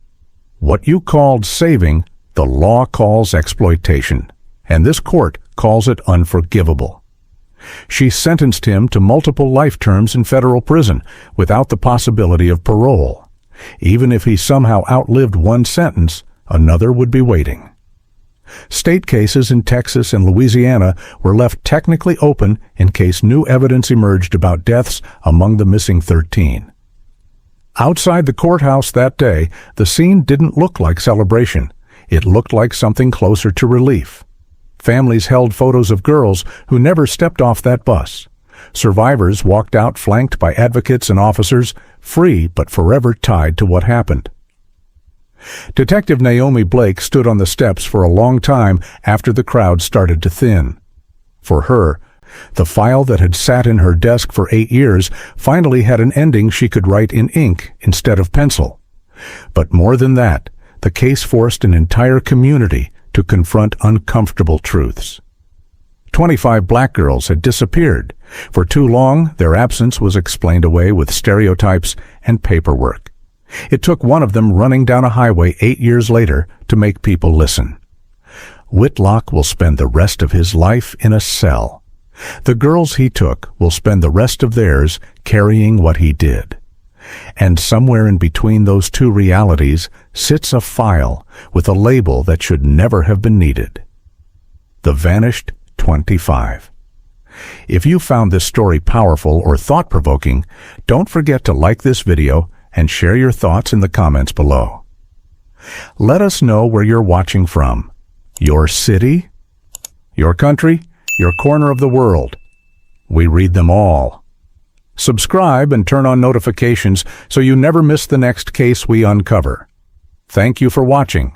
"What you called saving, the law calls exploitation, and this court calls it unforgivable." She sentenced him to multiple life terms in federal prison without the possibility of parole. Even if he somehow outlived one sentence, another would be waiting. State cases in Texas and Louisiana were left technically open in case new evidence emerged about deaths among the missing 13. Outside the courthouse that day, the scene didn't look like celebration. It looked like something closer to relief. Families held photos of girls who never stepped off that bus. Survivors walked out flanked by advocates and officers, free but forever tied to what happened. Detective Naomi Blake stood on the steps for a long time after the crowd started to thin. For her, the file that had sat in her desk for 8 years finally had an ending she could write in ink instead of pencil. But more than that, the case forced an entire community to confront uncomfortable truths. 25 black girls had disappeared. For too long, their absence was explained away with stereotypes and paperwork. It took one of them running down a highway 8 years later to make people listen. Whitlock will spend the rest of his life in a cell. The girls he took will spend the rest of theirs carrying what he did. And somewhere in between those two realities sits a file with a label that should never have been needed. The Vanished 25. If you found this story powerful or thought-provoking, don't forget to like this video and share your thoughts in the comments below. Let us know where you're watching from. Your city, your country, your corner of the world. We read them all. Subscribe and turn on notifications so you never miss the next case we uncover. Thank you for watching.